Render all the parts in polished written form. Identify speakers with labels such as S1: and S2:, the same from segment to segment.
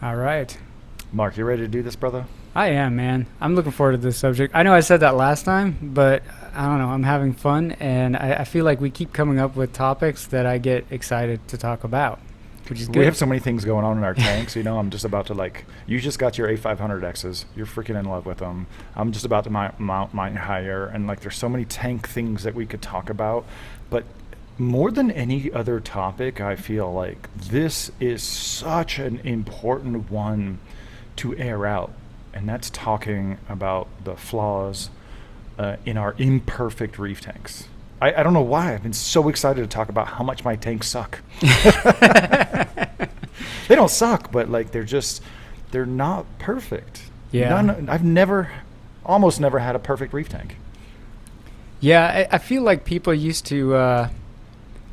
S1: All right.
S2: Mark, you ready to do this, brother?
S1: I am, man. I'm looking forward to this subject. I know I said that last time, but I don't know. I'm having fun, and I feel like we keep coming up with topics that I get excited to talk about, which is
S2: We
S1: good.
S2: have so many things going on in our tanks. I'm just about to you just got your A500Xs. You're freaking in love with them. I'm just about to mount mine higher, and there's so many tank things that we could talk about. But more than any other topic, I feel like this is such an important one to air out, and that's talking about the flaws in our imperfect reef tanks. I don't know why I've been so excited to talk about how much my tanks suck. They don't suck, but they're not perfect.
S1: Yeah.
S2: I've almost never had a perfect reef tank.
S1: Yeah, I feel like people used to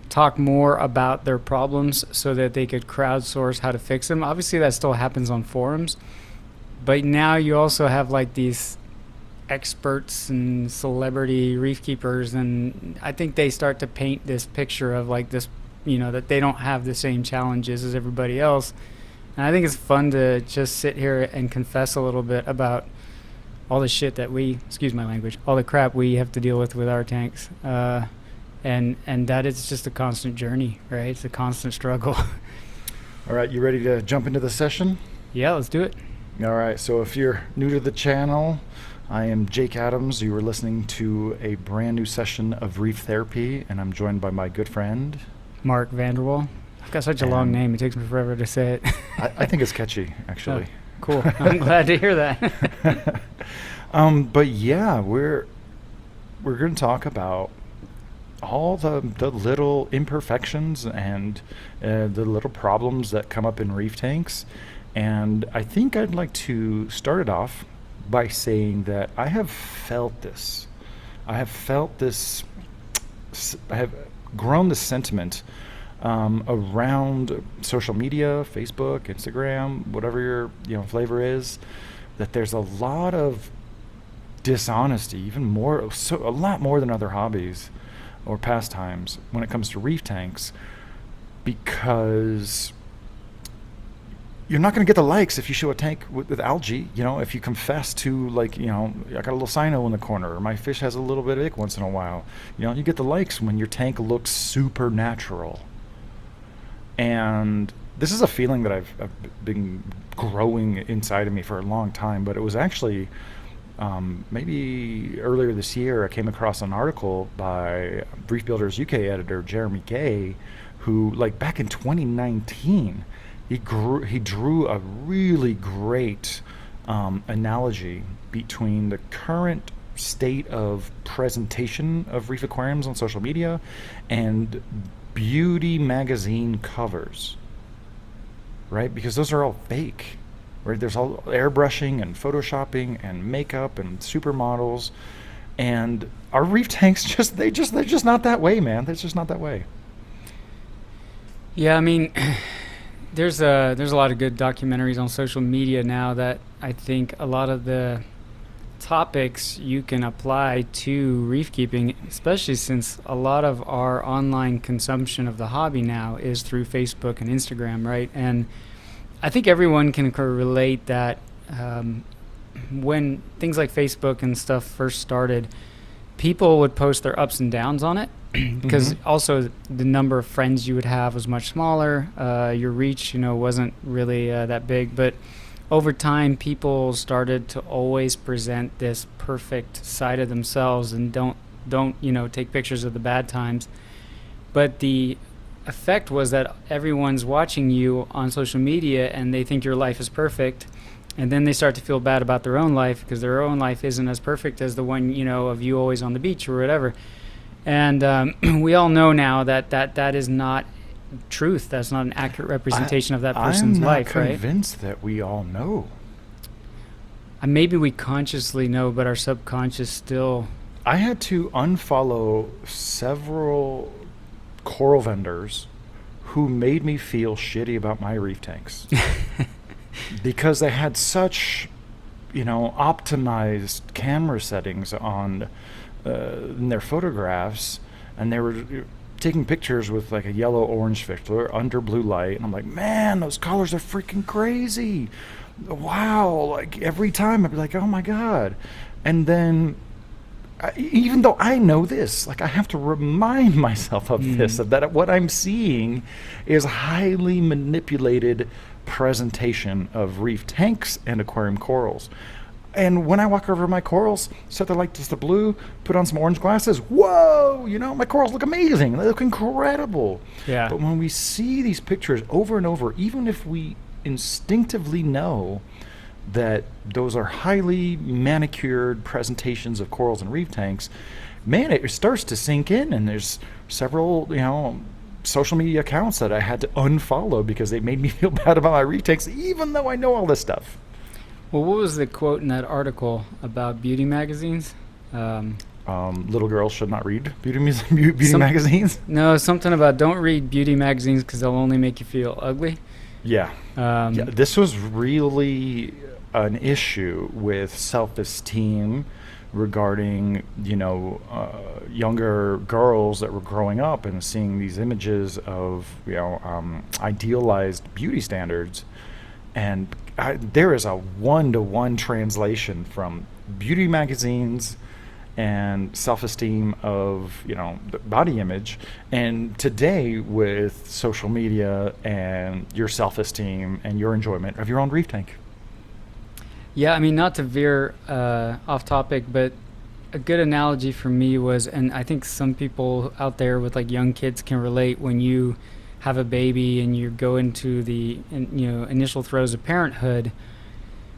S1: talk more about their problems so that they could crowdsource how to fix them. Obviously, that still happens on forums, but now you also have like these experts and celebrity reef keepers, and I think they start to paint this picture of like this, that they don't have the same challenges as everybody else. And I think it's fun to just sit here and confess a little bit about all the shit that excuse my language, all the crap we have to deal with our tanks. And that it's just a constant journey, right? It's a constant struggle.
S2: All right, you ready to jump into the session?
S1: Yeah, let's do it.
S2: All right, so if you're new to the channel, I am Jake Adams. You are listening to a brand new session of Reef Therapy, and I'm joined by my good friend,
S1: Mark Vanderwall. I've got such a long name, it takes me forever to say it.
S2: I think it's catchy, actually.
S1: Oh, cool. I'm glad to hear that.
S2: But yeah, we're going to talk about all the little imperfections and the little problems that come up in reef tanks. And I think I'd like to start it off by saying that I have felt this. I have grown the sentiment around social media, Facebook, Instagram, whatever your flavor is, that there's a lot of dishonesty, a lot more than other hobbies or pastimes when it comes to reef tanks, because you're not going to get the likes if you show a tank with algae. If you confess to I got a little cyno in the corner, or my fish has a little bit of ick once in a while. You get the likes when your tank looks supernatural. And this is a feeling that I've been growing inside of me for a long time, but it was actually maybe earlier this year I came across an article by Reef Builders UK editor Jeremy Gay, who back in 2019 he drew a really great analogy between the current state of presentation of reef aquariums on social media and beauty magazine covers, right? Because those are all fake, right? There's all airbrushing and photoshopping and makeup and supermodels, and our reef tanks they're just not that way, man. They're just not that way.
S1: Yeah, I mean, there's a lot of good documentaries on social media now that I think a lot of the topics you can apply to reef keeping, especially since a lot of our online consumption of the hobby now is through Facebook and Instagram, right? And I think everyone can relate that when things like Facebook and stuff first started, people would post their ups and downs on it because also the number of friends you would have was much smaller. Your reach, wasn't really that big. But over time, people started to always present this perfect side of themselves and don't take pictures of the bad times. But the effect was that everyone's watching you on social media and they think your life is perfect, and then they start to feel bad about their own life because their own life isn't as perfect as the one of you always on the beach or whatever. And we all know now that is not truth. That's not an accurate representation of that person's life, right?
S2: I'm not convinced that we all know.
S1: Maybe we consciously know, but our subconscious still.
S2: I had to unfollow several coral vendors who made me feel shitty about my reef tanks because they had such, optimized camera settings on in their photographs, and they were taking pictures with like a yellow orange fish. They're under blue light, and I'm like, man, those colors are freaking crazy. Wow, like every time I'd be like, oh my god. And then even though I know this, like I have to remind myself of this, that what I'm seeing is highly manipulated presentation of reef tanks and aquarium corals. And when I walk over my corals, set the light to the blue, put on some orange glasses, whoa, you know, my corals look amazing. They look incredible.
S1: Yeah.
S2: But when we see these pictures over and over, even if we instinctively know that those are highly manicured presentations of corals and reef tanks, man, it starts to sink in. And there's several, you know, social media accounts that I had to unfollow because they made me feel bad about my reef tanks, even though I know all this stuff.
S1: Well, what was the quote in that article about beauty magazines?
S2: Little girls should not read beauty magazines.
S1: No, something about don't read beauty magazines because they'll only make you feel ugly.
S2: Yeah. Yeah. This was really an issue with self-esteem regarding, you know, younger girls that were growing up and seeing these images of, you know, idealized beauty standards. And there is a one-to-one translation from beauty magazines and self-esteem of, you know, the body image, and today with social media and your self-esteem and your enjoyment of your own reef tank.
S1: Yeah, I mean, not to veer off topic, but a good analogy for me was, and I think some people out there with like young kids can relate, when you have a baby and you go into the initial throes of parenthood,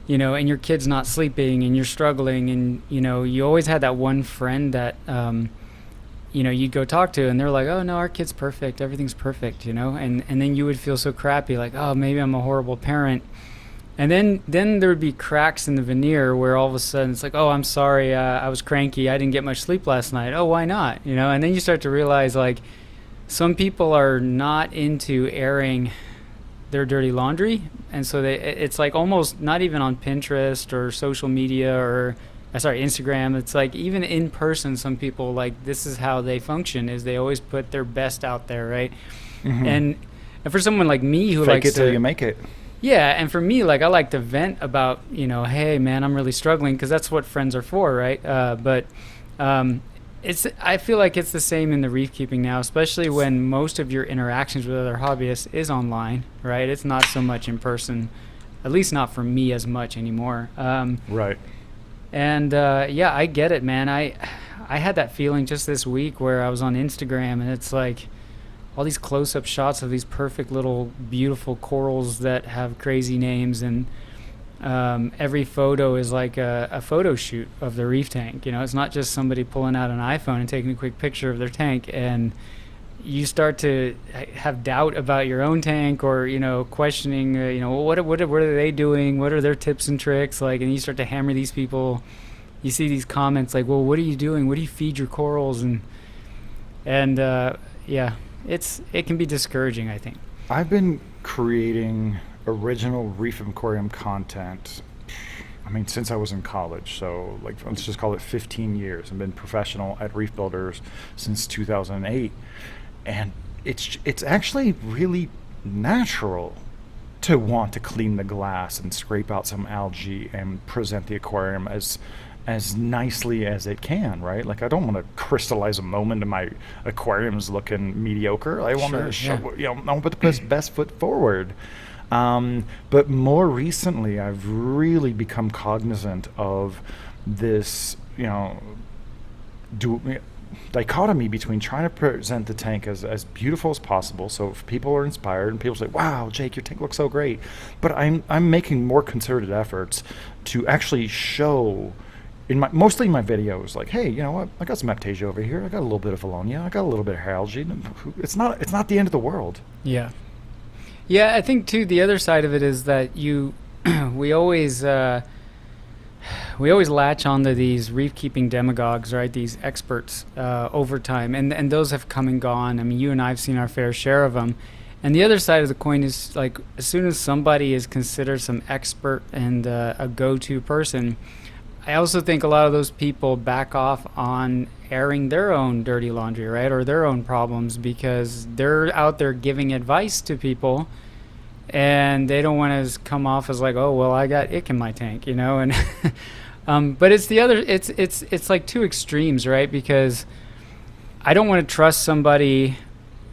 S1: you know, and your kid's not sleeping and you're struggling, and you know, you always had that one friend that you know, you'd go talk to and they're like, oh no, our kid's perfect, everything's perfect, you know, and then you would feel so crappy, like, oh, maybe I'm a horrible parent. And then there would be cracks in the veneer where all of a sudden it's like, oh, I'm sorry, I was cranky, I didn't get much sleep last night. Oh, why not? You know, and then you start to realize, like, some people are not into airing their dirty laundry, and so it's like almost not even on Pinterest or social media or Instagram. It's like even in person, some people, like, this is how they function, is they always put their best out there, right? Mm-hmm. And for someone like me who
S2: fake
S1: likes
S2: it till you make it.
S1: Yeah, and for me, like, I like to vent about, you know, hey man, I'm really struggling, because that's what friends are for, right? But I feel like it's the same in the reef keeping now, especially when most of your interactions with other hobbyists is online, right? It's not so much in person, at least not for me as much anymore.
S2: Right.
S1: And yeah, I get it, man. I had that feeling just this week where I was on Instagram, and it's like all these close-up shots of these perfect little beautiful corals that have crazy names, and every photo is like a photo shoot of the reef tank. You know, it's not just somebody pulling out an iPhone and taking a quick picture of their tank, and you start to have doubt about your own tank, or, you know, questioning, you know, what are they doing? What are their tips and tricks? Like, and you start to hammer these people. You see these comments like, well, what are you doing? What do you feed your corals? And yeah, it can be discouraging, I think.
S2: I've been creating original reef aquarium content, I mean, since I was in college. So, like, let's just call it 15 years. I've been professional at Reef Builders since 2008. And it's actually really natural to want to clean the glass and scrape out some algae and present the aquarium as nicely as it can, right? Like, I don't want to crystallize a moment and my aquarium's looking mediocre. I want to show, you know, I want to put the best foot forward. But more recently, I've really become cognizant of this, you know, dichotomy between trying to present the tank as beautiful as possible, so if people are inspired and people say, wow, Jake, your tank looks so great, but I'm making more concerted efforts to actually show mostly in my videos, like, hey, you know what, I got some Aptasia over here, I got a little bit of Valonia, I got a little bit of algae. It's not the end of the world.
S1: Yeah, I think too, the other side of it is that we always latch onto these reef keeping demagogues, right? These experts over time, and those have come and gone. I mean, you and I have seen our fair share of them. And the other side of the coin is, like, as soon as somebody is considered some expert and a go-to person, I also think a lot of those people back off on airing their own dirty laundry, right, or their own problems, because they're out there giving advice to people, and they don't want to come off as like, oh well, I got ick in my tank, and but it's the other, it's like two extremes, right? Because I don't want to trust somebody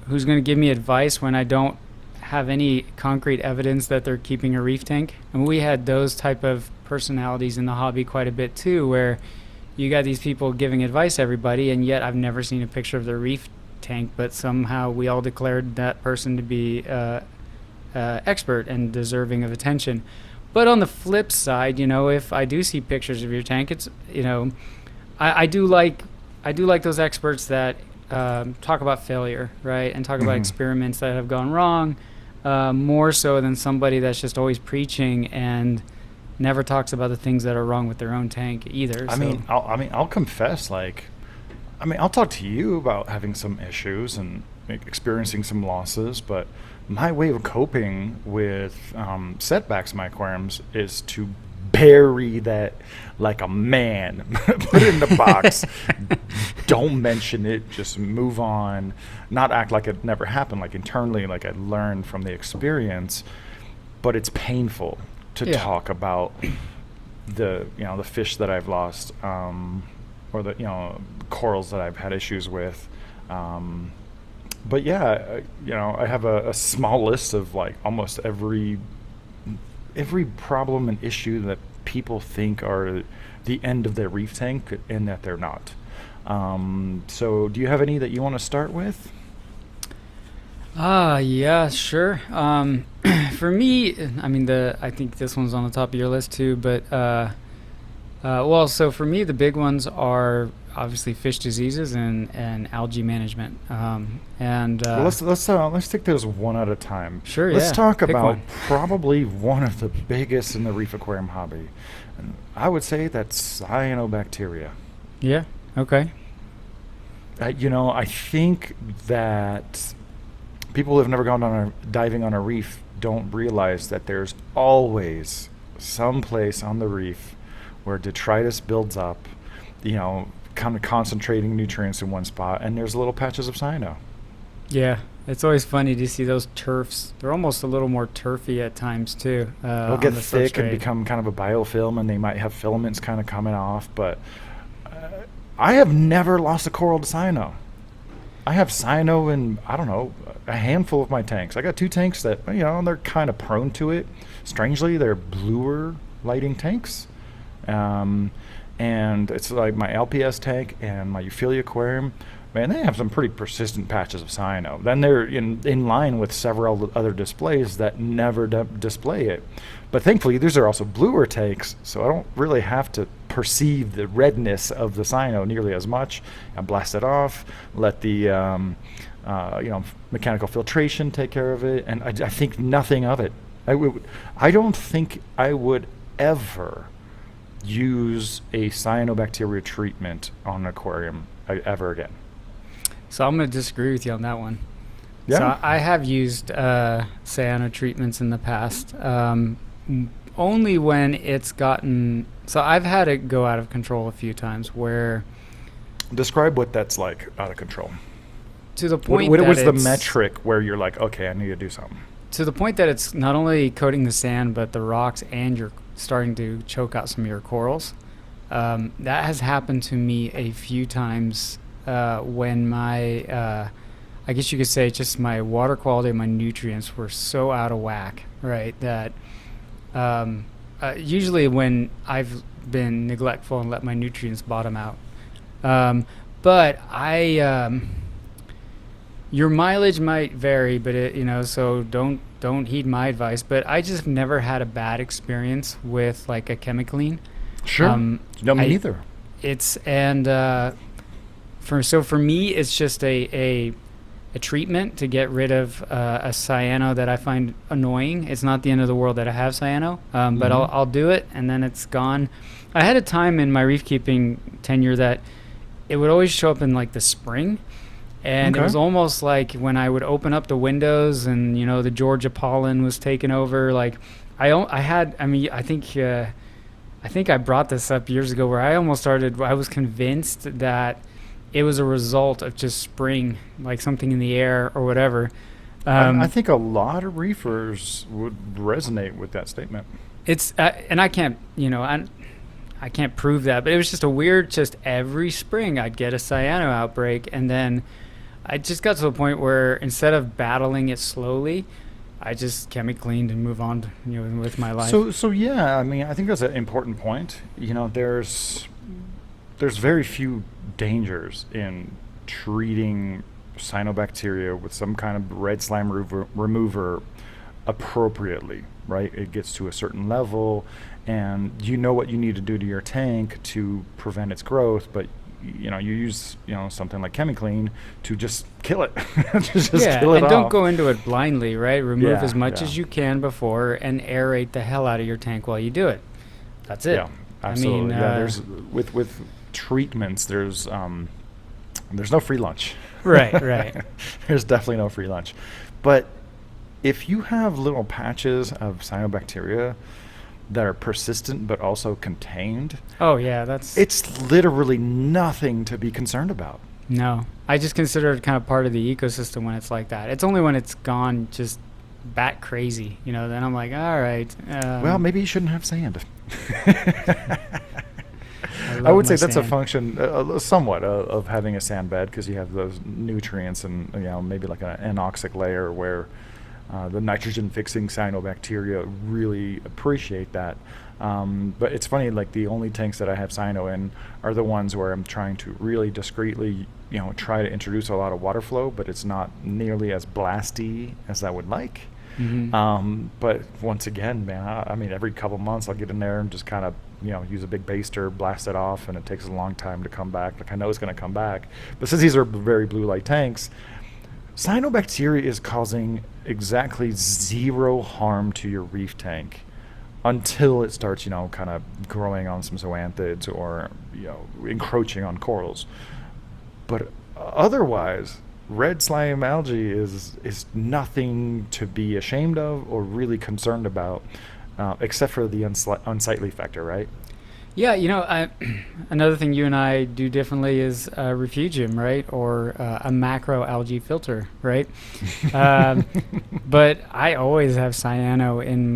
S1: who's going to give me advice when I don't have any concrete evidence that they're keeping a reef tank. And we had those type of personalities in the hobby quite a bit too, where you got these people giving advice to everybody, and yet I've never seen a picture of their reef tank, but somehow we all declared that person to be expert and deserving of attention. But on the flip side, if I do see pictures of your tank, it's I do like those experts that talk about failure, right, and talk about experiments that have gone wrong, more so than somebody that's just always preaching and never talks about the things that are wrong with their own tank either.
S2: I'll confess, I'll talk to you about having some issues and experiencing some losses, but my way of coping with setbacks in my aquariums is to bury that like a man. Put it in the box. Don't mention it. Just move on. Not act like it never happened, like internally, like I learned from the experience. But it's painful to talk about the fish that I've lost, or the corals that I've had issues with. But yeah, I have a small list of like almost every problem and issue that people think are the end of their reef tank, and that they're not. So do you have any that you want to start with?
S1: Yeah, sure. For me, I think this one's on the top of your list too, but so for me, the big ones are obviously fish diseases and algae management.
S2: Let's take those one at a time.
S1: Sure.
S2: Let's talk
S1: Pick
S2: about
S1: one.
S2: probably one of the biggest in the reef aquarium hobby, and I would say that's cyanobacteria.
S1: Yeah. Okay.
S2: I think that people who have never gone diving on a reef don't realize that there's always some place on the reef where detritus builds up, kind of concentrating nutrients in one spot, and there's little patches of cyano.
S1: Yeah, it's always funny to see those turfs. They're almost a little more turfy at times too.
S2: They'll get thick and become kind of a biofilm, and they might have filaments kind of coming off, but I have never lost a coral to cyano. I have cyano in, I don't know, a handful of my tanks. I got 2 tanks that, they're kind of prone to it. Strangely, they're bluer lighting tanks. And it's like my LPS tank and my Euphyllia aquarium. Man, they have some pretty persistent patches of cyano. Then they're in line with several other displays that never display it. But thankfully, these are also bluer tanks, so I don't really have to perceive the redness of the cyano nearly as much. I blast it off, let the mechanical filtration take care of it, and I think nothing of it. I don't think I would ever use a cyanobacteria treatment on an aquarium ever again.
S1: So I'm going to disagree with you on that one.
S2: Yeah.
S1: So I have used cyano treatments in the past, only when it's gotten. So I've had it go out of control a few times. Where
S2: describe what that's like, out of control.
S1: To the point
S2: what
S1: that
S2: was the
S1: it's,
S2: metric where you're like, okay, I need to do something?
S1: To the point that it's not only coating the sand, but the rocks, and you're starting to choke out some of your corals. That has happened to me a few times when my, I guess you could say, just my water quality and my nutrients were so out of whack, right? That usually when I've been neglectful and let my nutrients bottom out. But your mileage might vary, but so don't heed my advice. But I just never had a bad experience with like a chemicaline.
S2: Sure. No, me neither.
S1: For me, it's just a treatment to get rid of a cyano that I find annoying. It's not the end of the world that I have cyano, but I'll do it, and then it's gone. I had a time in my reef keeping tenure that it would always show up in like the spring, and it was almost like when I would open up the windows and I think I think I brought this up years ago where I was convinced that it was a result of just spring, like something in the air or whatever.
S2: I think a lot of reefers would resonate with that statement.
S1: It's and I can't, I can't prove that, but it was just a weird. Just every spring, I'd get a cyano outbreak, and then I just got to the point where instead of battling it slowly, I just chemi cleaned and move on, with my life.
S2: So yeah, I mean, I think that's an important point. There's very few dangers in treating cyanobacteria with some kind of red slime remover appropriately, right? It gets to a certain level, and you know what you need to do to your tank to prevent its growth, but you use something like ChemiClean to just kill it. just kill it
S1: and
S2: off.
S1: don't go into it blindly, right? Remove
S2: Yeah,
S1: as much
S2: yeah.
S1: as you can before, and aerate the hell out of your tank while you do it. That's it.
S2: Yeah, absolutely.
S1: I mean,
S2: there's with treatments, there's no free lunch.
S1: Right.
S2: There's definitely no free lunch. But if you have little patches of cyanobacteria that are persistent but also contained,
S1: Oh yeah, that's
S2: it's literally nothing to be concerned about.
S1: no. I just consider it kind of part of the ecosystem when it's like that. It's only when it's gone just bat crazy, then I'm like, all right.
S2: Well, maybe you shouldn't have sand. I
S1: love
S2: would say
S1: my
S2: that's a
S1: sand.
S2: function, somewhat, of having a sand bed, because you have those nutrients and maybe like an anoxic layer where the nitrogen-fixing cyanobacteria really appreciate that. But it's funny, like the only tanks that I have cyano in are the ones where I'm trying to really discreetly, try to introduce a lot of water flow, but it's not nearly as blasty as I would like.
S1: Mhm.
S2: But once again, man, I mean, every couple months I'll get in there and just kind of, use a big baster, blast it off, and it takes a long time to come back. Like, I know it's going to come back. But since these are very blue light tanks, cyanobacteria is causing exactly zero harm to your reef tank until it starts, kind of growing on some zoanthids or, encroaching on corals. But otherwise, red slime algae is nothing to be ashamed of or really concerned about, except for the unsightly factor, right?
S1: Yeah, another thing you and I do differently is refugium, right? Or a macro algae filter, right? But I always have cyano in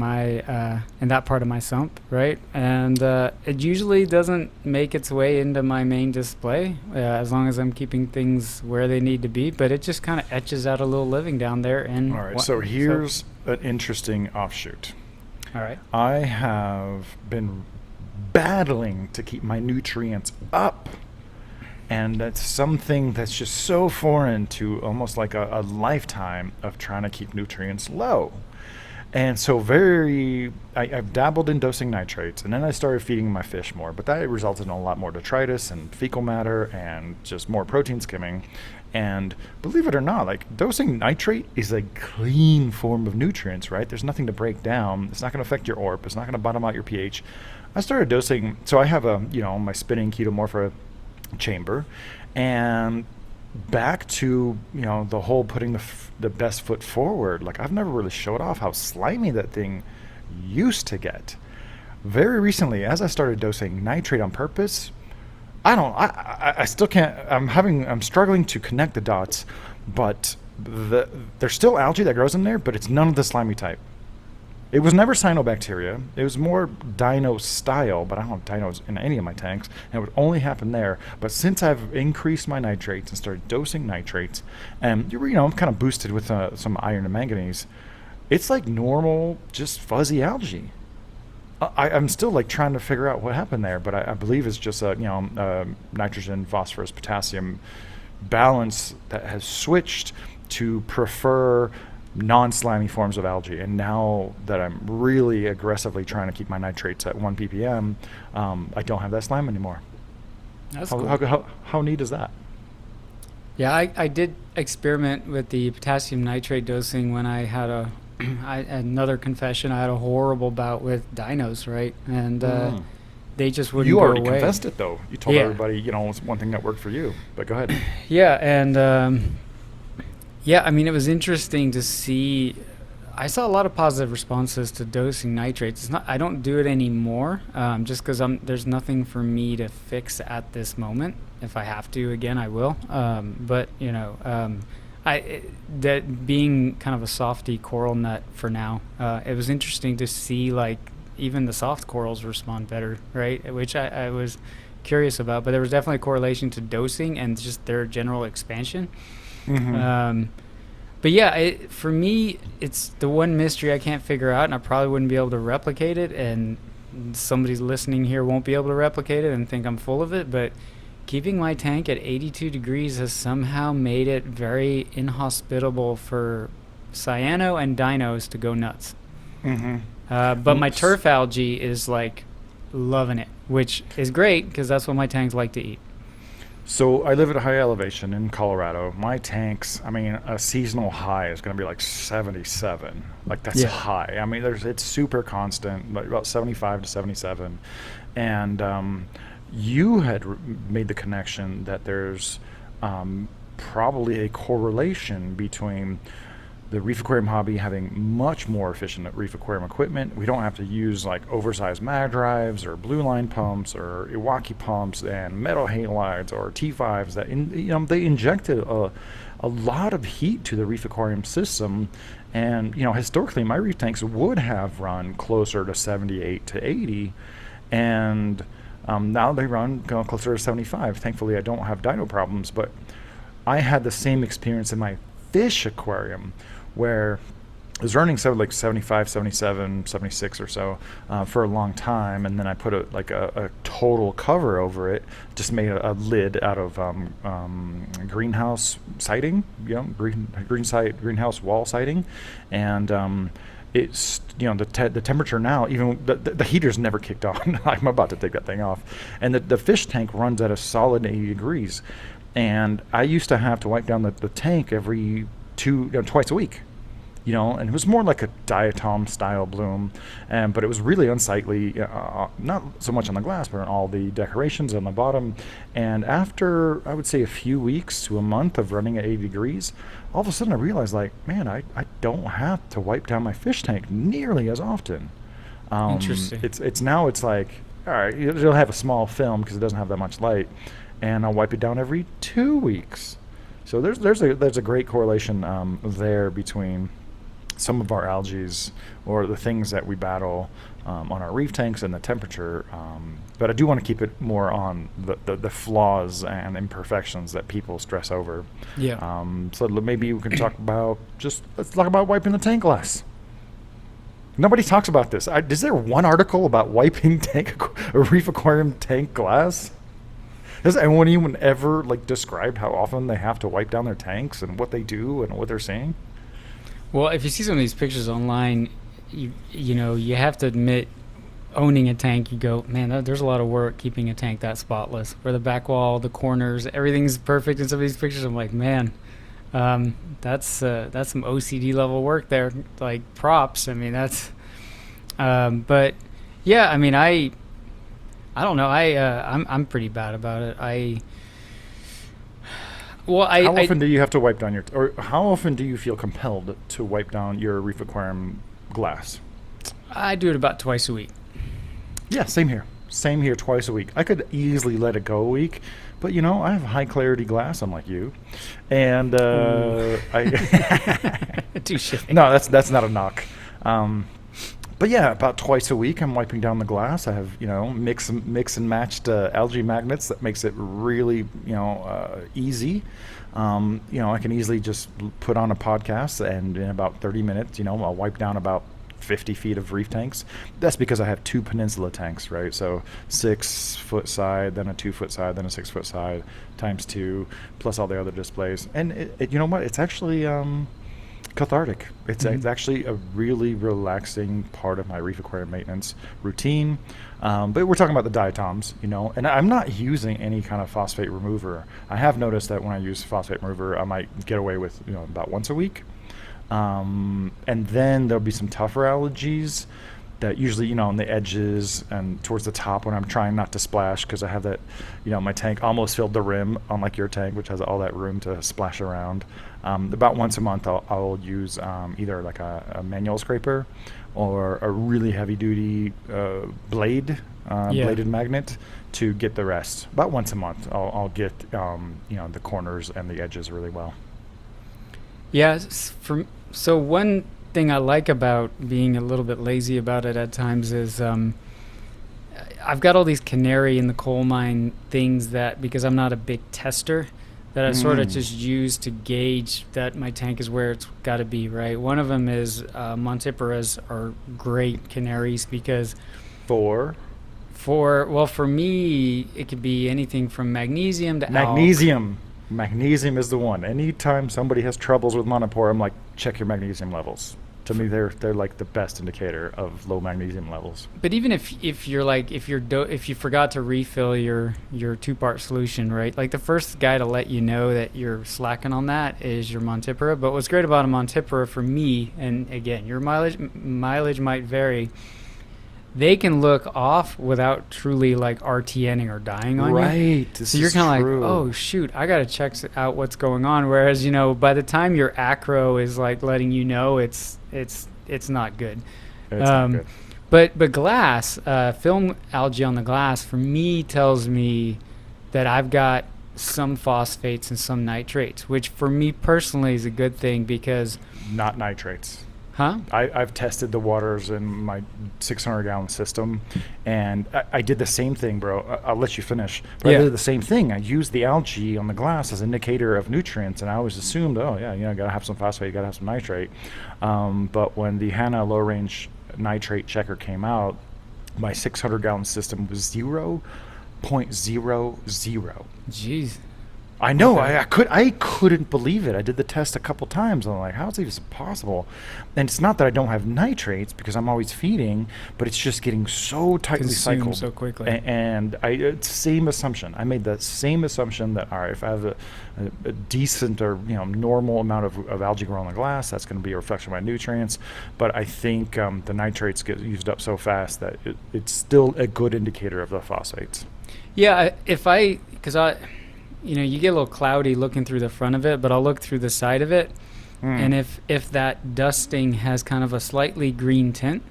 S1: that part of my sump, right? And it usually doesn't make its way into my main display as long as I'm keeping things where they need to be. But it just kind of etches out a little living down there. And
S2: All right, so here's an interesting offshoot.
S1: all right.
S2: I have been battling to keep my nutrients up, and that's something that's just so foreign to almost like a lifetime of trying to keep nutrients low. And so I've dabbled in dosing nitrates, and then I started feeding my fish more, but that resulted in a lot more detritus and fecal matter and just more protein skimming. And believe it or not, like, dosing nitrate is a clean form of nutrients, right? There's nothing to break down. It's not going to affect your ORP. It's not going to bottom out your pH. I started dosing, so I have my spinning Ketomorpha chamber, and back to, the whole putting the best foot forward. Like, I've never really showed off how slimy that thing used to get. Very recently, as I started dosing nitrate on purpose, I still can't, I'm struggling to connect the dots, but there's still algae that grows in there, but it's none of the slimy type. It was never cyanobacteria. It was more dino style, but I don't have dinos in any of my tanks, and it would only happen there. But since I've increased my nitrates and started dosing nitrates, and I'm kind of boosted with some iron and manganese, it's like normal, just fuzzy algae. I'm still like trying to figure out what happened there, but I believe it's just a nitrogen, phosphorus, potassium balance that has switched to prefer non-slimy forms of algae. And now that I'm really aggressively trying to keep my nitrates at 1 ppm, I don't have that slime anymore.
S1: That's
S2: How,
S1: cool.
S2: how neat is that?
S1: Yeah, I did experiment with the potassium nitrate dosing when I had another confession. I had a horrible bout with dinos, right? And they just wouldn't
S2: You
S1: go
S2: already
S1: away.
S2: confessed it, though. You told
S1: Yeah.
S2: everybody, it's one thing that worked for you. But go ahead.
S1: Yeah, and I mean, it was interesting to see. I saw a lot of positive responses to dosing nitrates. It's not. I don't do it anymore, just because there's nothing for me to fix at this moment. If I have to again, I will. But that being kind of a softy coral nut for now, it was interesting to see like even the soft corals respond better, right? Which I was curious about, but there was definitely a correlation to dosing and just their general expansion. But yeah, for me, it's the one mystery I can't figure out, and I probably wouldn't be able to replicate it, and somebody's listening here won't be able to replicate it and think I'm full of it, but keeping my tank at 82 degrees has somehow made it very inhospitable for cyano and dinos to go nuts. But my turf algae is like loving it, which is great because that's what my tanks like to eat.
S2: So I live at a high elevation in Colorado. My tanks, I mean, a seasonal high is going to be like 77. Like that's high. I mean, it's super constant, like about 75 to 77. And you had made the connection that there's probably a correlation between the reef aquarium hobby having much more efficient reef aquarium equipment. We don't have to use like oversized mag drives or blue line pumps or Iwaki pumps and metal halides or T5s that they injected a lot of heat to the reef aquarium system. And historically my reef tanks would have run closer to 78 to 80, and now they run closer to 75. Thankfully I don't have dino problems, but I had the same experience in my fish aquarium where it was running like 75, 77, 76 or so for a long time, and then I put a total cover over it, just made a lid out of greenhouse siding, greenhouse wall siding, and it's the temperature now, even the heater's never kicked on. I'm about to take that thing off, and the fish tank runs at a solid 80 degrees, and I used to have to wipe down the tank every twice a week, and it was more like a diatom style bloom, but it was really unsightly, not so much on the glass but on all the decorations on the bottom. And after I would say a few weeks to a month of running at 80 degrees, all of a sudden I realized, like, man, I don't have to wipe down my fish tank nearly as often.
S1: Interesting.
S2: It's like, all right, it'll have a small film because it doesn't have that much light, and I'll wipe it down every 2 weeks. So there's a great correlation there between some of our algae or the things that we battle on our reef tanks and the temperature. But I do want to keep it more on the flaws and imperfections that people stress over.
S1: Yeah.
S2: So maybe we can let's talk about wiping the tank glass. Nobody talks about this. Is there one article about wiping a reef aquarium tank glass? Has anyone even ever described how often they have to wipe down their tanks and what they do and what they're seeing?
S1: Well, if you see some of these pictures online, you have to admit, owning a tank, you go, man, there's a lot of work keeping a tank that spotless. Where the back wall, the corners, everything's perfect in some of these pictures. I'm like, man, that's some OCD level work there. Like, props. I mean, that's. But yeah, I mean, I don't know. I'm pretty bad about it. How often do you have to wipe down or how often do you feel compelled to wipe down your reef aquarium glass? I do it about twice a week.
S2: Yeah, same here. Same here, twice a week. I could easily let it go a week, but I have high clarity glass, unlike you, and
S1: Touché.
S2: No, that's not a knock. But yeah, about twice a week I'm wiping down the glass. I have, mix and matched algae magnets that makes it really, easy. I can easily just put on a podcast, and in about 30 minutes, I'll wipe down about 50 feet of reef tanks. That's because I have 2 peninsula tanks, right? So 6 foot side, then a 2 foot side, then a 6 foot side, times 2, plus all the other displays. And you know what? It's actually cathartic. It's actually a really relaxing part of my reef aquarium maintenance routine. But we're talking about the diatoms, and I'm not using any kind of phosphate remover. I have noticed that when I use phosphate remover, I might get away with about once a week. And then there'll be some tougher algaes that usually, you know, on the edges and towards the top when I'm trying not to splash, because I have that, you know, my tank almost filled the rim, unlike your tank, which has all that room to splash around. About once a month, I'll use either like a manual scraper or a really heavy duty bladed magnet to get the rest. About once a month, I'll get you know, the corners and the edges really well.
S1: Yeah. So one thing I like about being a little bit lazy about it at times is I've got all these canary in the coal mine things that, because I'm not a big tester, that I sort of just use to gauge that my tank is where it's got to be, right? One of them is Montiporas are great canaries because for me, it could be anything from magnesium to
S2: magnesium. Magnesium is the one. Anytime somebody has troubles with Montipora, I'm like, check your magnesium levels. To me, they're like the best indicator of low magnesium levels.
S1: But even if you forgot to refill your 2-part solution, right? Like the first guy to let you know that you're slacking on that is your Montipora. But what's great about a Montipora for me, and again, your mileage might vary, they can look off without truly like RTNing or dying on you.
S2: Right.
S1: So you're kind of like, oh shoot, I gotta check out what's going on. Whereas, you know, by the time your acro is like letting you know, it's not good.
S2: It's not good.
S1: But glass, film algae on the glass for me tells me that I've got some phosphates and some nitrates, which for me personally is a good thing because
S2: not nitrates.
S1: Huh?
S2: I've tested the waters in my 600-gallon system, and I did the same thing, bro. I'll let you finish. But I did the same thing. I used the algae on the glass as an indicator of nutrients, and I always assumed, oh, yeah, you know, got to have some phosphate, got to have some nitrate. But when the Hanna low-range nitrate checker came out, my 600-gallon system was 0.00.
S1: Jeez.
S2: I know. Okay. I couldn't believe it. I did the test a couple times. I'm like, how is this possible? And it's not that I don't have nitrates because I'm always feeding, but it's just getting so tightly cycled
S1: so quickly.
S2: And same assumption. I made that same assumption that all right, if I have a decent or normal amount of algae growing on the glass, that's going to be a reflection of my nutrients. But I think the nitrates get used up so fast that it's still a good indicator of the phosphates.
S1: Yeah, you get a little cloudy looking through the front of it, but I'll look through the side of it. And if that dusting has kind of a slightly green tint,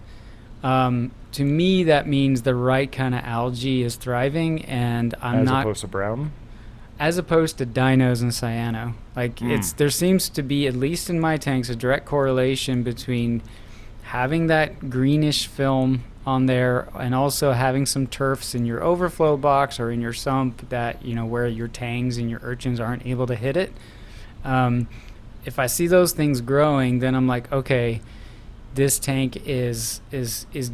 S1: to me that means the right kind of algae is thriving, and
S2: as opposed to brown?
S1: As opposed to dinos and cyano. There seems to be, at least in my tanks, a direct correlation between having that greenish film on there and also having some turfs in your overflow box or in your sump that where your tangs and your urchins aren't able to hit it. If I see those things growing, then I'm like, okay, this tank is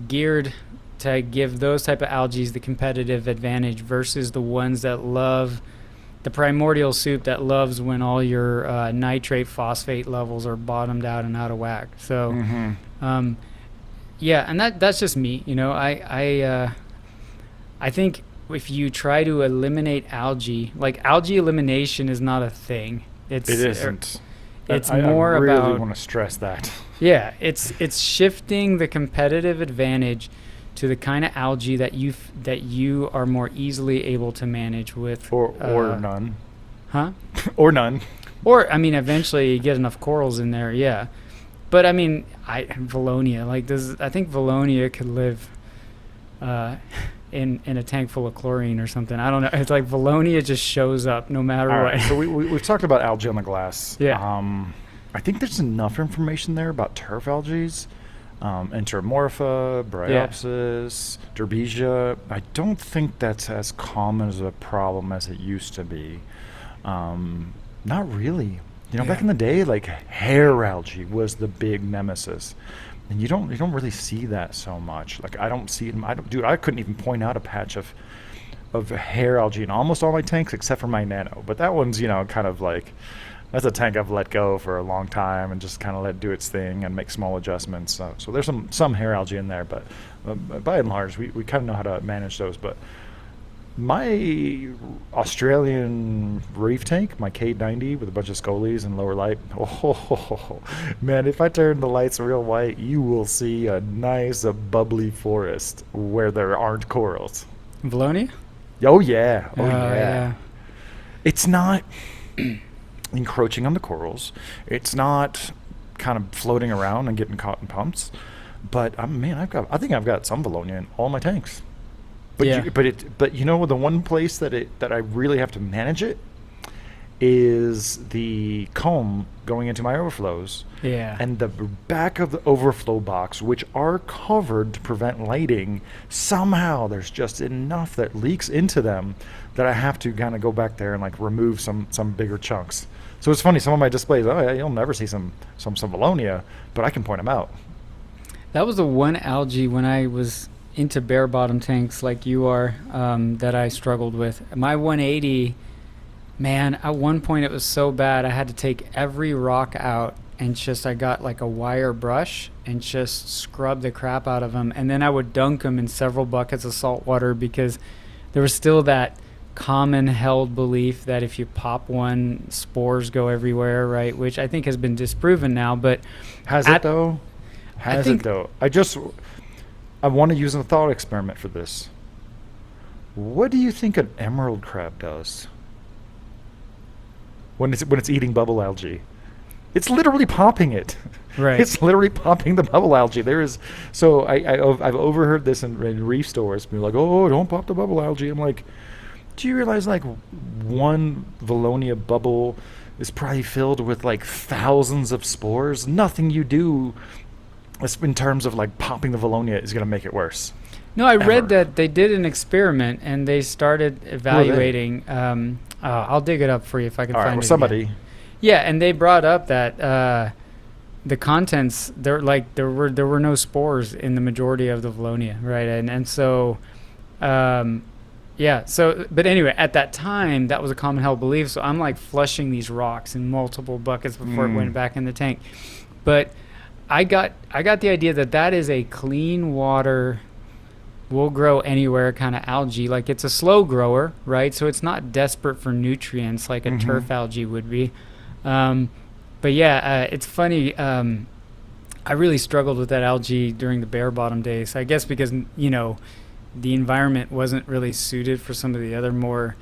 S1: geared to give those type of algae the competitive advantage versus the ones that love the primordial soup that loves when all your nitrate phosphate levels are bottomed out and out of whack. So yeah, and that's just me. I think if you try to eliminate algae, algae elimination is not a thing.
S2: It isn't.
S1: It's more about.
S2: I really want to stress that.
S1: Yeah, it's shifting the competitive advantage to the kind of algae that you are more easily able to manage with.
S2: Or none.
S1: Huh?
S2: Or none.
S1: Or eventually you get enough corals in there. Yeah. But Valonia, I think Valonia could live in a tank full of chlorine or something. I don't know. It's like Valonia just shows up no matter what.
S2: Right, so we've talked about algae on the glass.
S1: Yeah.
S2: I think there's enough information there about turf algae, Enteromorpha, Bryopsis, Derbesia. I don't think that's as common as a problem as it used to be. Not really. Back in the day, hair algae was the big nemesis, and you don't really see that so much. I don't see it. I couldn't even point out a patch of hair algae in almost all my tanks except for my nano. But that one's kind of that's a tank I've let go for a long time and just kind of let it do its thing and make small adjustments. So there's some hair algae in there, but by and large, we kind of know how to manage those. But My Australian reef tank, my K90 with a bunch of scolies and lower light. Oh, man, if I turn the lights real white, you will see a nice, bubbly forest where there aren't corals.
S1: Valonia?
S2: Oh, yeah. Oh, yeah.
S1: Yeah.
S2: It's not encroaching on the corals. It's not kind of floating around and getting caught in pumps. But, man, I think I've got some Valonia in all my tanks. But
S1: Yeah.
S2: but you know, the one place that I really have to manage it is the comb going into my overflows.
S1: Yeah.
S2: And the back of the overflow box, which are covered to prevent lighting, somehow there's just enough that leaks into them that I have to kind of go back there and like remove some bigger chunks. So it's funny, some of my displays, oh yeah, you'll never see some Valonia, but I can point them out.
S1: That was the one algae when I was into bare bottom tanks like you are, that I struggled with. My 180, man, at one point it was so bad I had to take every rock out and I got like a wire brush and just scrub the crap out of them. And then I would dunk them in several buckets of salt water because there was still that common held belief that if you pop one, spores go everywhere, right? Which I think has been disproven now, but
S2: Has it though? I want to use a thought experiment for this. What do you think an emerald crab does when it's eating bubble algae? It's literally popping it.
S1: Right.
S2: It's literally popping the bubble algae. I've overheard this in reef stores. People are like, oh, don't pop the bubble algae. I'm like, do you realize like one Valonia bubble is probably filled with like thousands of spores? Nothing you do in terms of like popping the Valonia is going to make it worse.
S1: No, I read
S2: Ever.
S1: that they did an experiment and they started evaluating. I'll dig it up for you if I can
S2: All right,
S1: find
S2: well,
S1: it.
S2: somebody.
S1: Again. Yeah, and they brought up that the contents there were no spores in the majority of the Valonia, right? And so, yeah. So, but anyway, at that time, that was a common held belief. So I'm like flushing these rocks in multiple buckets before it went back in the tank. But I got the idea that is a clean water, will grow anywhere kind of algae. Like it's a slow grower, right? So it's not desperate for nutrients like a turf algae would be. But yeah, it's funny. I really struggled with that algae during the bare bottom days. I guess because, the environment wasn't really suited for some of the other more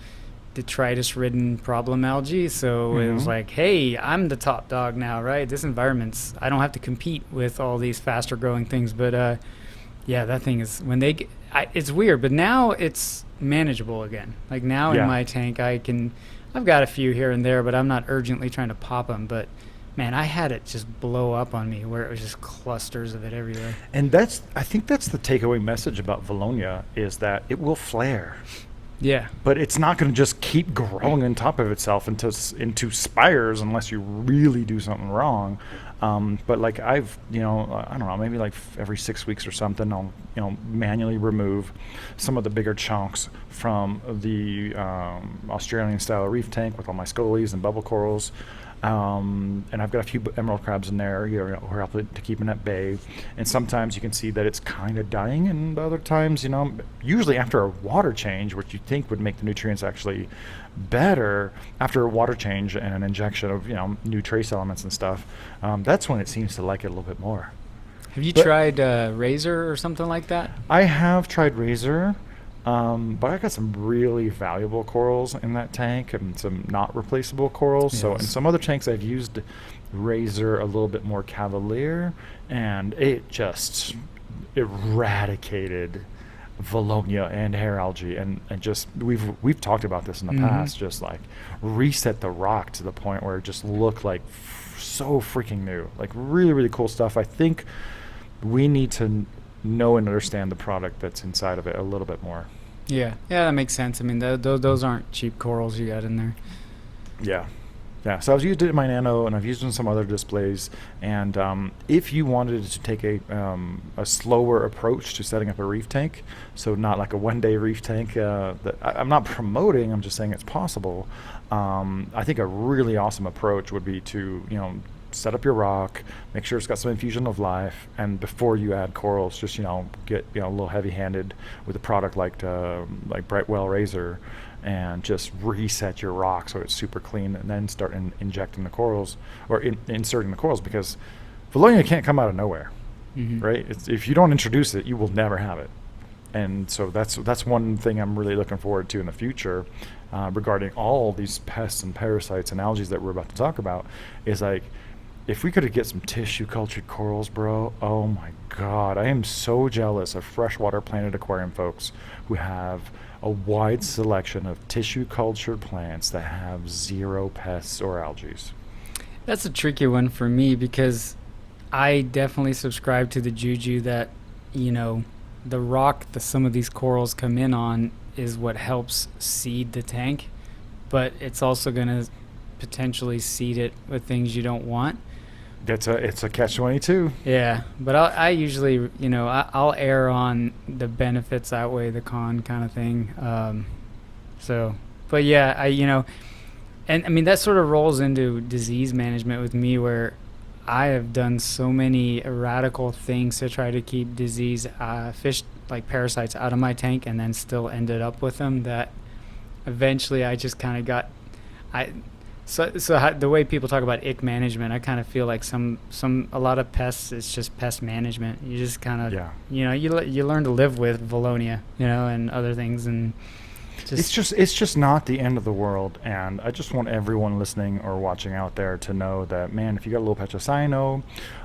S1: detritus-ridden problem algae. So it was like, hey, I'm the top dog now, right? This environment's, I don't have to compete with all these faster growing things. But yeah, that thing is, when they get, it's weird, but now it's manageable again. Like now in my tank, I've got a few here and there, but I'm not urgently trying to pop them. But man, I had it just blow up on me where it was just clusters of it everywhere.
S2: And I think that's the takeaway message about Valonia is that it will flare.
S1: Yeah.
S2: But it's not going to just keep growing on top of itself into spires unless you really do something wrong. But like I don't know, maybe like every 6 weeks or something, I'll, manually remove some of the bigger chunks from the Australian style reef tank with all my scolies and bubble corals. And I've got a few emerald crabs in there, who are helping to keep them at bay. And sometimes you can see that it's kind of dying, and other times, usually after a water change, which you think would make the nutrients actually better, after a water change and an injection of new trace elements and stuff, that's when it seems to like it a little bit more.
S1: Have you tried Razor or something like that?
S2: I have tried Razor. But I got some really valuable corals in that tank and some not replaceable corals. Yes. So in some other tanks I've used Razor a little bit more cavalier, and it just eradicated Valonia and hair algae, and just we've talked about this in the past, just like reset the rock to the point where it just looked like so freaking new. Like really, really cool stuff. I think we need to know and understand the product that's inside of it a little bit more.
S1: Yeah, that makes sense. I mean, those aren't cheap corals you got in there.
S2: Yeah. So I've used it in my Nano, and I've used it in some other displays. And if you wanted to take a slower approach to setting up a reef tank, so not like a one-day reef tank, that I'm not promoting, I'm just saying it's possible. I think a really awesome approach would be to set up your rock, make sure it's got some infusion of life, and before you add corals, just get a little heavy-handed with a product like Brightwell Razor, and just reset your rock so it's super clean, and then start injecting the corals or inserting the corals, because Valonia can't come out of nowhere, right? If you don't introduce it, you will never have it. And so that's one thing I'm really looking forward to in the future, regarding all these pests and parasites and algae that we're about to talk about, is like, if we could get some tissue cultured corals, bro, oh my God, I am so jealous of Freshwater Planet Aquarium folks who have a wide selection of tissue cultured plants that have zero pests or algae.
S1: That's a tricky one for me, because I definitely subscribe to the juju that, the rock that some of these corals come in on is what helps seed the tank, but it's also going to potentially seed it with things you don't want.
S2: It's a catch-22.
S1: Yeah, but I usually, I'll err on the benefits outweigh the con kind of thing. But yeah, and I mean, that sort of rolls into disease management with me, where I have done so many radical things to try to keep disease, fish like parasites out of my tank, and then still ended up with them, that eventually I just kind of got, the way people talk about ick management, I kind of feel like a lot of pests, it's just pest management. You just kind of, you learn to live with Valonia, and other things, and
S2: it's just not the end of the world. And I just want everyone listening or watching out there to know that, man, if you got a little patch of cyano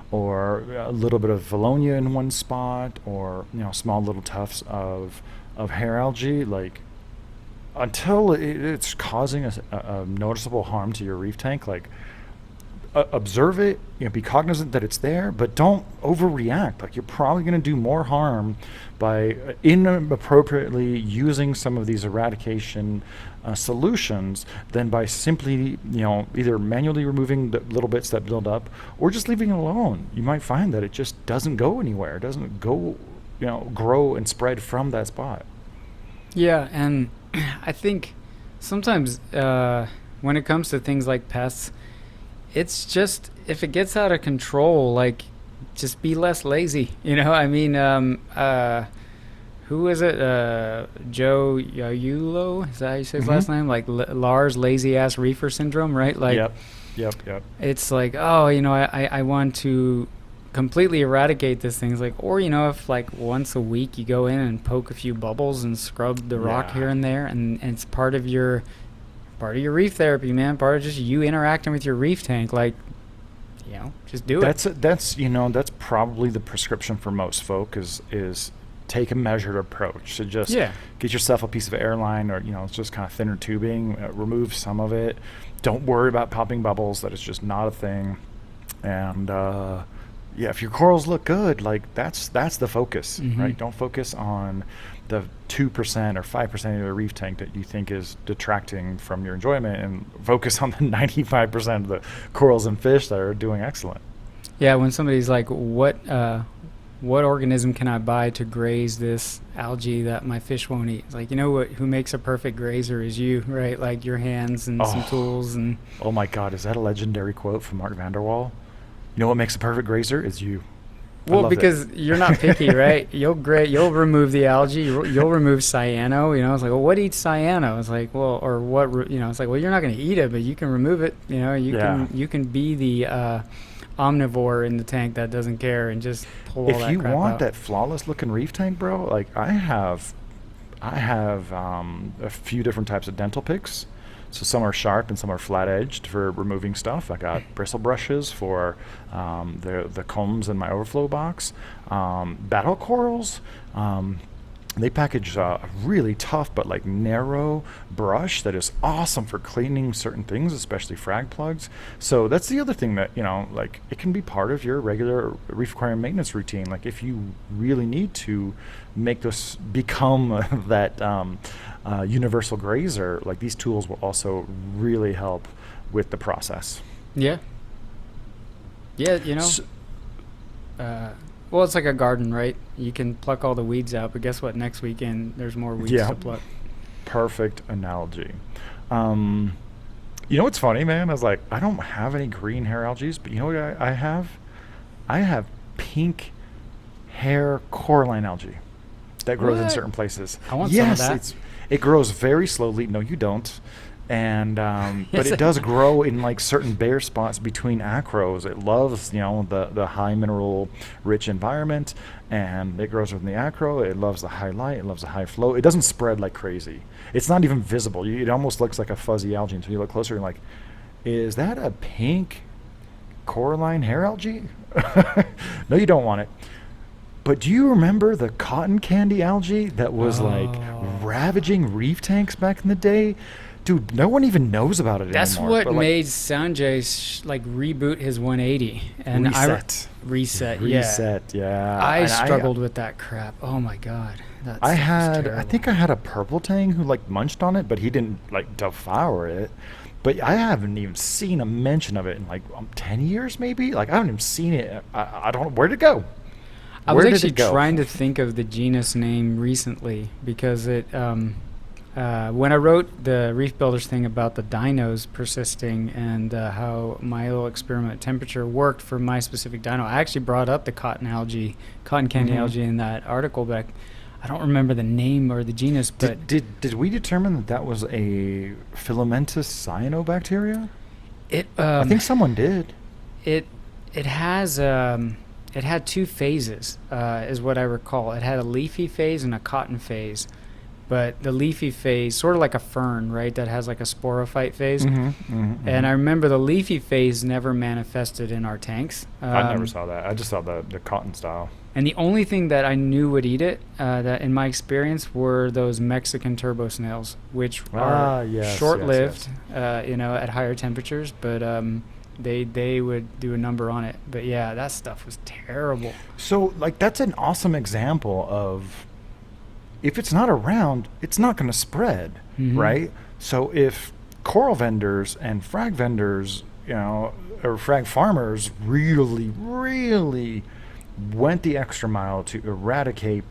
S2: or a little bit of Valonia in one spot, or small little tufts of hair algae, like, until it's causing a noticeable harm to your reef tank, like, observe it, be cognizant that it's there, but don't overreact. Like, you're probably going to do more harm by inappropriately using some of these eradication solutions than by simply, either manually removing the little bits that build up, or just leaving it alone. You might find that it just doesn't go anywhere. It doesn't go, grow and spread from that spot.
S1: Yeah, and I think sometimes when it comes to things like pests, it's just, if it gets out of control, like, just be less lazy. I mean, who is it? Joe Yaulo? Is that how you say his last name? Like Lars lazy ass reefer syndrome, right? Like,
S2: Yep.
S1: It's like, I want to completely eradicate this thing. It's like, or if like once a week you go in and poke a few bubbles and scrub the rock here and there, and it's part of your reef therapy, man. Part of just you interacting with your reef tank, like, just do it.
S2: That's probably the prescription for most folk is take a measured approach. So just get yourself a piece of airline, or it's just kind of thinner tubing, remove some of it. Don't worry about popping bubbles. That is just not a thing. And if your corals look good, like, that's the focus, right? Don't focus on the 2% or 5% of your reef tank that you think is detracting from your enjoyment, and focus on the 95% of the corals and fish that are doing excellent.
S1: Yeah, when somebody's like, what organism can I buy to graze this algae that my fish won't eat? It's like, who makes a perfect grazer is you, right? Like, your hands and some tools. And
S2: oh my God, is that a legendary quote from Mark Vanderwall? You know what makes a perfect grazer is you.
S1: Well, because you're not picky, right? You'll remove the algae. You'll remove cyano. It's like, well, what eats cyano? It's like, well, or what? It's like, well, you're not going to eat it, but you can remove it. You can be the omnivore in the tank that doesn't care and just pull all that crap out. If you want
S2: that flawless looking reef tank, bro, like, I have a few different types of dental picks. So some are sharp and some are flat edged for removing stuff. I got bristle brushes for the combs in my overflow box. Battle corals. They package a really tough but like narrow brush that is awesome for cleaning certain things, especially frag plugs. So that's the other thing that, like, it can be part of your regular reef aquarium maintenance routine. Like, if you really need to make this become that universal grazer, like, these tools will also really help with the process.
S1: Yeah. Well, it's like a garden, right? You can pluck all the weeds out, but guess what? Next weekend, there's more weeds to pluck.
S2: Perfect analogy. You know what's funny, man? I was like, I don't have any green hair algae, but you know what I have? I have pink hair Coraline algae that grows in
S1: What?
S2: certain places.
S1: I want some of
S2: Yes,
S1: that.
S2: it grows very slowly. No, you don't. And but
S1: Yes,
S2: it does grow in like certain bare spots between acros. It loves, the high mineral rich environment, and it grows within the acro. It loves the high light. It loves the high flow. It doesn't spread like crazy. It's not even visible. It almost looks like a fuzzy algae until you look closer. And like, is that a pink Coraline hair algae? No, you don't want it. But do you remember the cotton candy algae that was like
S1: Oh.
S2: ravaging reef tanks back in the day? Dude, no one even knows about it
S1: That's
S2: anymore.
S1: what
S2: But like,
S1: made Sanjay like reboot his 180 and
S2: reset.
S1: reset.
S2: Reset, yeah.
S1: I
S2: And
S1: struggled with that crap. Oh my god, that
S2: I
S1: stuff was
S2: had, I
S1: terrible.
S2: think I had a purple tang who like munched on it, but he didn't like devour it. But I haven't even seen a mention of it in like 10 years, maybe. Like I haven't even seen it. I don't know where'd it go.
S1: I was
S2: Where did
S1: actually
S2: it go?
S1: trying to think of the genus name recently because when I wrote the Reef Builders thing about the dinos persisting and how my little experiment temperature worked for my specific dino, I actually brought up the cotton candy
S2: Mhm.
S1: algae in that article, but I don't remember the name or the genus. But
S2: Did we determine that that was a filamentous cyanobacteria?
S1: it
S2: I think someone did.
S1: it it has it had two phases, is what I recall. It had a leafy phase and a cotton phase. But the leafy phase, sort of like a fern, right, that has like a sporophyte phase. And I remember the leafy phase never manifested in our tanks.
S2: I never saw that. I just saw the cotton style.
S1: And the only thing that I knew would eat it, that in my experience, were those Mexican turbo snails, which are
S2: Yes,
S1: short-lived,
S2: yes.
S1: at higher temperatures, but they would do a number on it. But yeah, that stuff was terrible.
S2: So, like, that's an awesome example of if it's not around, it's not going to spread,
S1: Mhm.
S2: right? So, if coral vendors and frag vendors, or frag farmers really, really went the extra mile to eradicate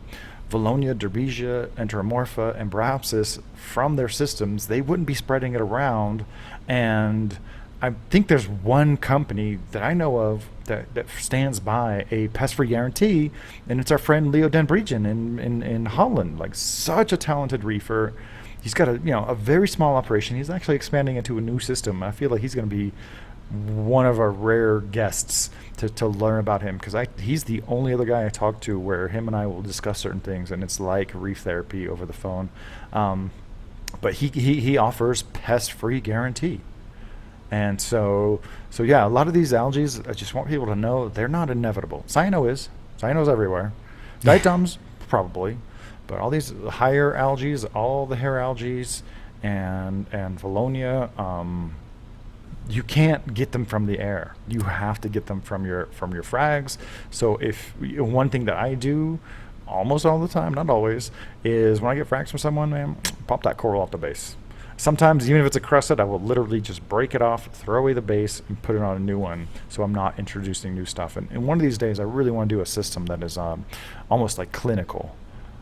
S2: Valonia, Derbesia, Enteromorpha, and Bryopsis from their systems, they wouldn't be spreading it around. And I think there's one company that I know of that stands by a pest-free guarantee, and it's our friend Leo Den Briegen in Holland. Like, such a talented reefer. He's got a very small operation. He's actually expanding into a new system. I feel like he's going to be one of our rare guests to learn about him, because he's the only other guy I talk to where him and I will discuss certain things, and it's like Reef Therapy over the phone. But he offers pest-free guarantee. And so yeah, a lot of these algae, I just want people to know they're not inevitable. Cyano's everywhere. Diatoms, probably. But all these higher algae, all the hair algae, and Valonia, you can't get them from the air. You have to get them from your frags. So one thing that I do almost all the time, not always, is when I get frags from someone, man, pop that coral off the base. Sometimes, even if it's a crested, I will literally just break it off, throw away the base, and put it on a new one, so I'm not introducing new stuff. And one of these days, I really want to do a system that is almost like clinical,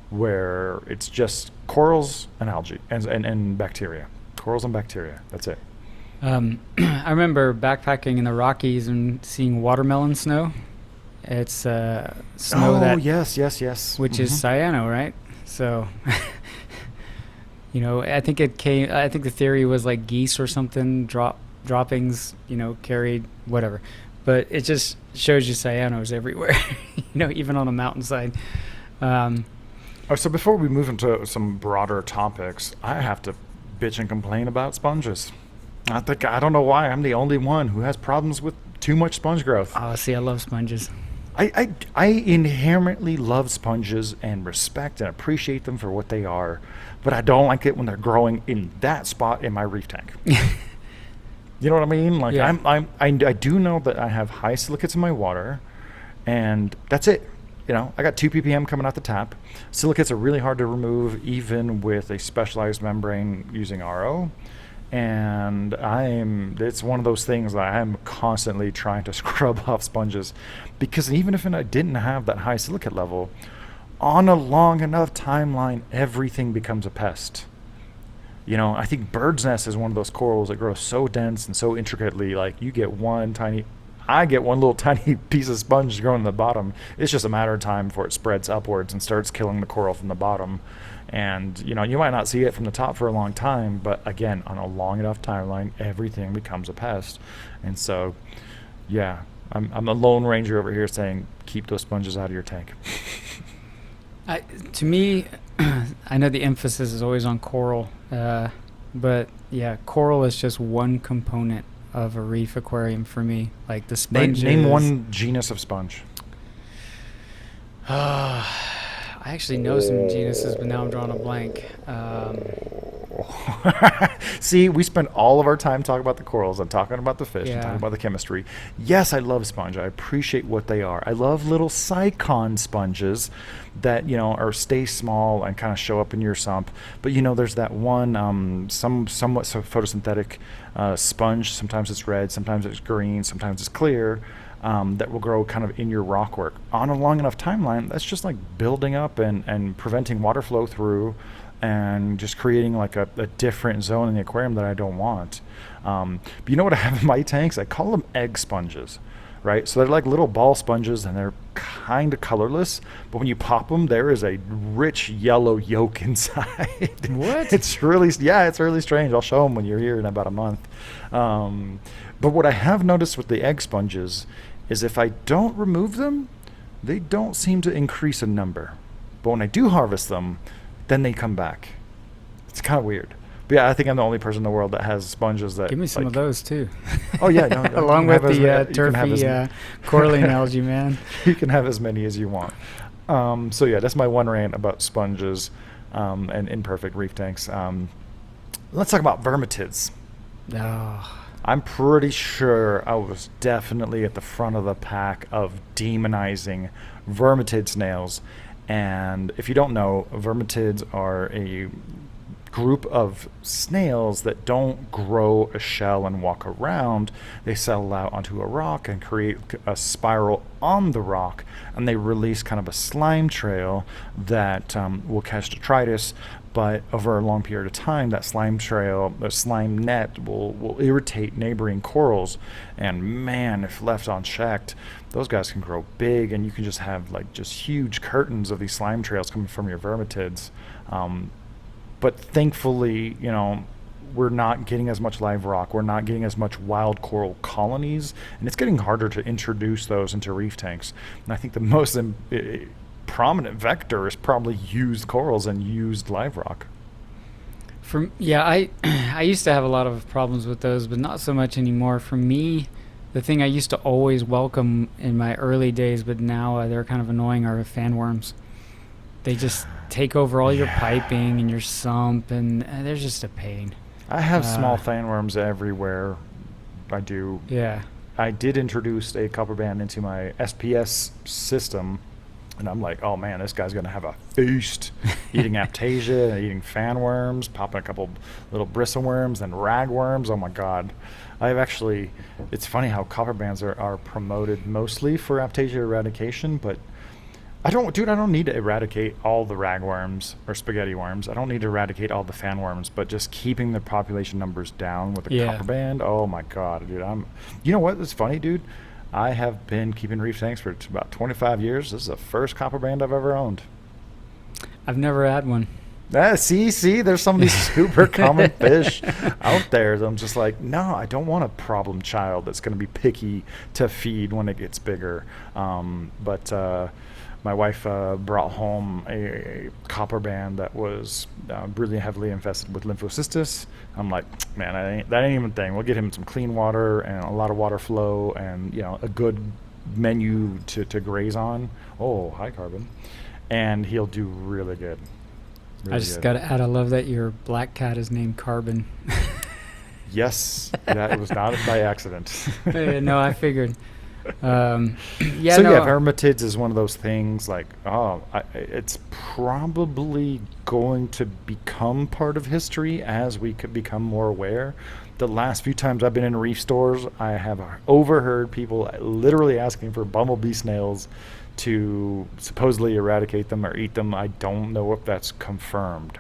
S2: where it's just corals and algae and bacteria. Corals and bacteria. That's it.
S1: I remember backpacking in the Rockies and seeing watermelon snow. It's snow
S2: yes.
S1: which is cyano, right? So, I think I think the theory was like geese or something droppings, carried whatever, but it just shows you cyanos everywhere, even on a mountainside.
S2: So before we move into some broader topics, I have to bitch and complain about sponges. I don't know why I'm the only one who has problems with too much sponge growth.
S1: Oh, see, I love sponges.
S2: I inherently love sponges and respect and appreciate them for what they are, but I don't like it when they're growing in that spot in my reef tank. You know what I mean? Like,
S1: Yeah.
S2: I do know that I have high silicates in my water, and that's it. I got 2 ppm coming out the tap. Silicates are really hard to remove, even with a specialized membrane using RO. And it's one of those things that I'm constantly trying to scrub off sponges, because even if I didn't have that high silicate level, on a long enough timeline, everything becomes a pest. You know, I think bird's nest is one of those corals that grows so dense and so intricately. Like you get I get one little tiny piece of sponge growing in the bottom. It's just a matter of time before it spreads upwards and starts killing the coral from the bottom. And you know, you might not see it from the top for a long time, but again, on a long enough timeline, everything becomes a pest. And so, yeah, I'm a lone ranger over here saying keep those sponges out of your tank.
S1: To me, I know the emphasis is always on coral, but yeah, coral is just one component of a reef aquarium for me. Like the sponges.
S2: Name one genus of sponge.
S1: I actually know some genuses, but now I'm drawing a blank.
S2: See, we spend all of our time talking about the corals and talking about the fish and
S1: Yeah.
S2: talking about the chemistry. Yes, I love sponge. I appreciate what they are. I love little cycon sponges that, you know, are stay small and kind of show up in your sump. But, you know, there's that one somewhat photosynthetic sponge. Sometimes it's red, sometimes it's green, sometimes it's clear. That will grow kind of in your rockwork. On a long enough timeline, that's just like building up and preventing water flow through and just creating like a different zone in the aquarium that I don't want. But you know what I have in my tanks? I call them egg sponges, right? So they're like little ball sponges and they're kind of colorless, but when you pop them, there is a rich yellow yolk inside.
S1: What?
S2: It's really strange. I'll show them when you're here in about a month. But what I have noticed with the egg sponges is if I don't remove them, they don't seem to increase in number. But when I do harvest them, then they come back. It's kind of weird. But yeah, I think I'm the only person in the world that has sponges that...
S1: Give me some of those too.
S2: Oh yeah. No,
S1: Along with the turfy Coraline algae, man.
S2: You can have as many as you want. So yeah, that's my one rant about sponges and imperfect reef tanks. Let's talk about vermitids.
S1: Oh.
S2: I'm pretty sure I was definitely at the front of the pack of demonizing vermitate snails. And if you don't know, vermitids are a group of snails that don't grow a shell and walk around. They settle out onto a rock and create a spiral on the rock, and they release kind of a slime trail that will catch detritus. But over a long period of time, that slime trail, the slime net, will irritate neighboring corals. And man, if left unchecked, those guys can grow big, and you can just have like just huge curtains of these slime trails coming from your vermitids. But thankfully, you know, we're not getting as much live rock. We're not getting as much wild coral colonies, and it's getting harder to introduce those into reef tanks. And I think the most prominent vector is probably used corals and used live rock.
S1: I used to have a lot of problems with those, but not so much anymore. For me, the thing I used to always welcome in my early days, but now they're kind of annoying, are fan worms. They just take over all your piping and your sump, and they're just a pain.
S2: I have small fan worms everywhere. I do.
S1: Yeah.
S2: I did introduce a copper band into my SPS system, and I'm like, oh man, this guy's going to have a feast. Eating Aptasia, eating fan worms, popping a couple little bristle worms and ragworms. Oh my God. It's funny how copper bands are promoted mostly for Aptasia eradication, but I don't need to eradicate all the ragworms or spaghetti worms. I don't need to eradicate all the fan worms, but just keeping the population numbers down with a copper band. Oh my God, dude. You know what? It's funny, dude. I have been keeping reef tanks for about 25 years. This is the first copper band I've ever owned.
S1: I've never had one.
S2: See, there's some of these super common fish out there that I'm just like, no, I don't want a problem child that's going to be picky to feed when it gets bigger. But my wife brought home a copper band that was really heavily infested with lymphocystis. I'm like, man, that ain't even a thing. We'll get him some clean water and a lot of water flow and, you know, a good menu to graze on. Oh, hi, Carbon. And he'll do really good.
S1: I just got to add, I love that your black cat is named Carbon.
S2: Yes, that was not by accident.
S1: No, I figured.
S2: Vermitids is one of those things like, it's probably going to become part of history as we could become more aware. The last few times I've been in reef stores, I have overheard people literally asking for bumblebee snails to supposedly eradicate them or eat them. I don't know if that's confirmed.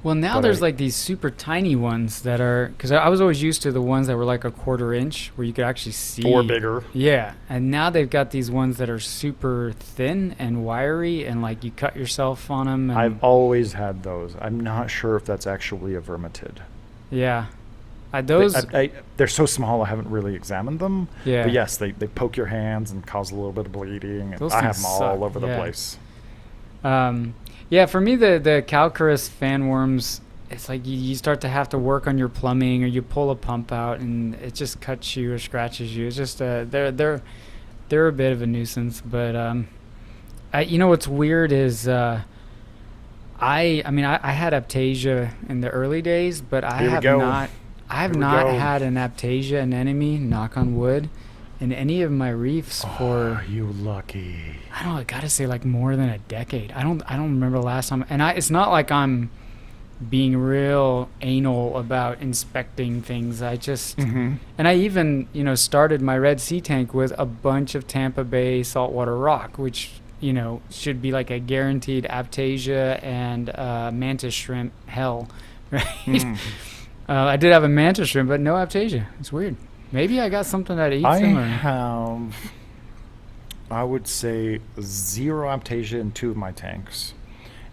S1: Well, now
S2: But
S1: there's like these super tiny ones that are, because I was always used to the ones that were like a 1/4 inch where you could actually see.
S2: or bigger.
S1: Yeah, and now they've got these ones that are super thin and wiry, and like you cut yourself on them. And
S2: I've always had those. I'm not sure if that's actually a vermitid.
S1: yeah, those.
S2: They're so small, I haven't really examined them.
S1: Yeah.
S2: But yes, they poke your hands and cause a little bit of bleeding. And
S1: Those
S2: I have
S1: things
S2: them all
S1: suck,
S2: over the
S1: yeah.
S2: place.
S1: Yeah, for me, the calcareous fan worms, it's like you start to have to work on your plumbing, or you pull a pump out and it just cuts you or scratches you. It's just they're a bit of a nuisance. But you know what's weird is I had aptasia in the early days, but I
S2: Here we
S1: have
S2: go.
S1: not
S2: Here we
S1: not
S2: go.
S1: had an aptasia anemone, knock on wood, in any of my reefs for.
S2: Oh, you lucky.
S1: I don't know, I gotta say like more than a decade. I don't remember the last time. And it's not like I'm being real anal about inspecting things. I just
S2: Mm-hmm.
S1: and I even, started my Red Sea tank with a bunch of Tampa Bay saltwater rock, which, should be like a guaranteed aptasia and mantis shrimp hell, right?
S2: Mm.
S1: I did have a mantis shrimp, but no aptasia. It's weird. Maybe I got something that eats
S2: I
S1: them. Or,
S2: have, I would say, 0 aptasia in 2 of my tanks.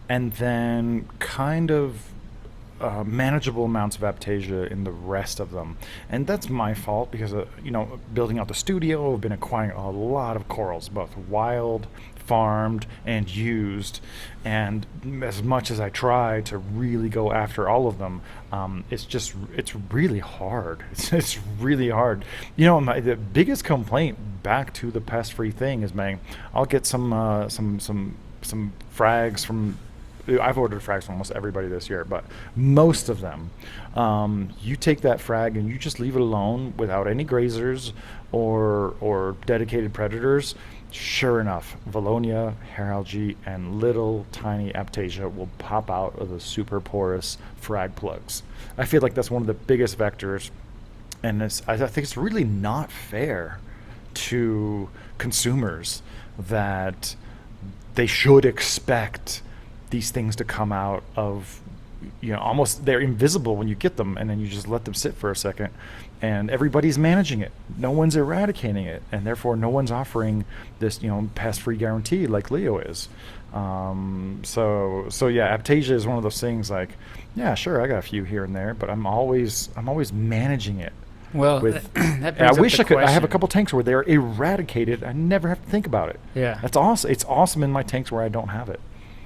S2: And then kind of manageable amounts of aptasia in the rest of them. And that's my fault because, building out the studio, I've been acquiring a lot of corals, both wild, farmed, and used. And as much as I try to really go after all of them, it's really hard. It's really hard. The biggest complaint, back to the pest-free thing, is I'll get some frags from. I've ordered frags from almost everybody this year, but most of them, you take that frag and you just leave it alone without any grazers or dedicated predators. Sure enough, Valonia, hair algae, and little tiny aptasia will pop out of the super porous frag plugs. I feel like that's one of the biggest vectors, and I think it's really not fair to consumers that they should expect these things to come out of, almost they're invisible when you get them, and then you just let them sit for a second, and everybody's managing it. No one's eradicating it, and therefore no one's offering this, pest-free guarantee like Leo is. So yeah, aptasia is one of those things like, yeah, sure, I got a few here and there, but I'm always managing it.
S1: well,
S2: With,
S1: that
S2: I
S1: brings up
S2: wish
S1: the
S2: I could. I have a
S1: question.
S2: couple tanks where they're eradicated. I never have to think about it.
S1: Yeah.
S2: That's awesome. It's awesome in my tanks where I don't have it.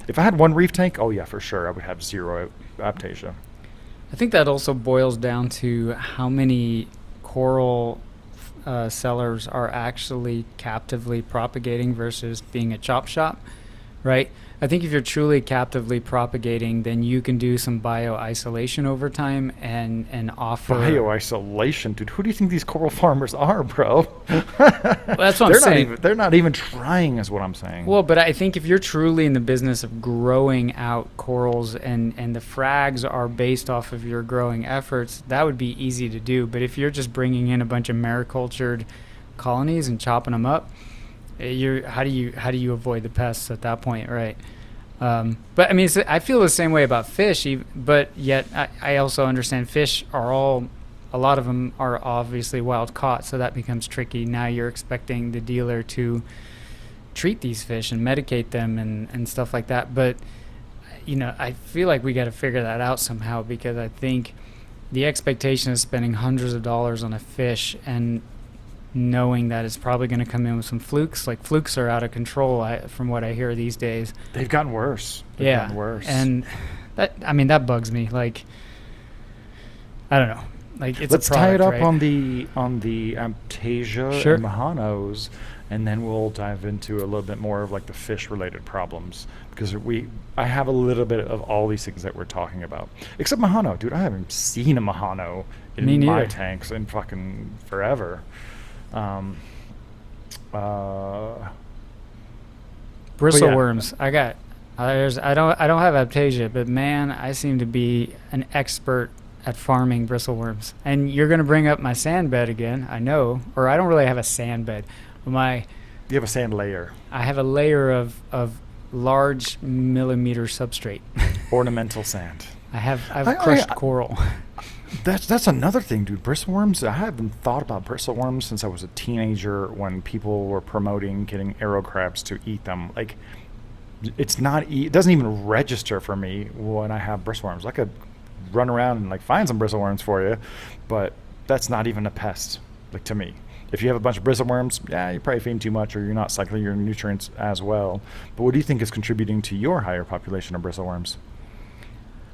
S2: If I had one reef tank, oh yeah, for sure, I would have 0 aptasia.
S1: I think that also boils down to how many coral sellers are actually captively propagating versus being a chop shop, right? I think if you're truly captively propagating, then you can do some bio-isolation over time and offer...
S2: Bio-isolation? Dude, who do you think these coral farmers are, bro?
S1: That's what I'm saying.
S2: They're not even trying, is what I'm saying.
S1: Well, but I think if you're truly in the business of growing out corals and the frags are based off of your growing efforts, that would be easy to do. But if you're just bringing in a bunch of maricultured colonies and chopping them up, how do you avoid the pests at that point, right? But I mean, I feel the same way about fish, but yet I also understand fish are a lot of them are obviously wild caught, so that becomes tricky. Now you're expecting the dealer to treat these fish and medicate them and stuff like that. But I feel like we got to figure that out somehow, because I think the expectation of spending hundreds of dollars on a fish and knowing that it's probably going to come in with some flukes. Like, flukes are out of control, from what I hear these days.
S2: They've gotten worse. They've gotten worse.
S1: And that bugs me. Like, I don't know. Like, it's
S2: Let's
S1: a product,
S2: tie it up
S1: right?
S2: on the aptasia
S1: Sure.
S2: and Mahanos, and then we'll dive into a little bit more of like the fish-related problems, because I have a little bit of all these things that we're talking about, except Mahano. Dude, I haven't seen a Mahano in
S1: Me
S2: my
S1: neither.
S2: tanks in fucking forever.
S1: Bristle
S2: yeah.
S1: worms. I don't have aptasia, but man, I seem to be an expert at farming bristle worms. And you're going to bring up my sand bed again, I know. Or I don't really have a sand bed. But
S2: You have a sand layer,
S1: I have a layer of large millimeter substrate.
S2: ornamental sand.
S1: I've crushed coral.
S2: That's another thing, dude. Bristle worms. I haven't thought about bristle worms since I was a teenager when people were promoting getting arrow crabs to eat them. Like, it's not. It doesn't even register for me when I have bristle worms. I could run around and like find some bristle worms for you, but that's not even a pest. Like to me, if you have a bunch of bristle worms, yeah, you're probably feeding too much, or you're not cycling your nutrients as well. But what do you think is contributing to your higher population of bristle worms?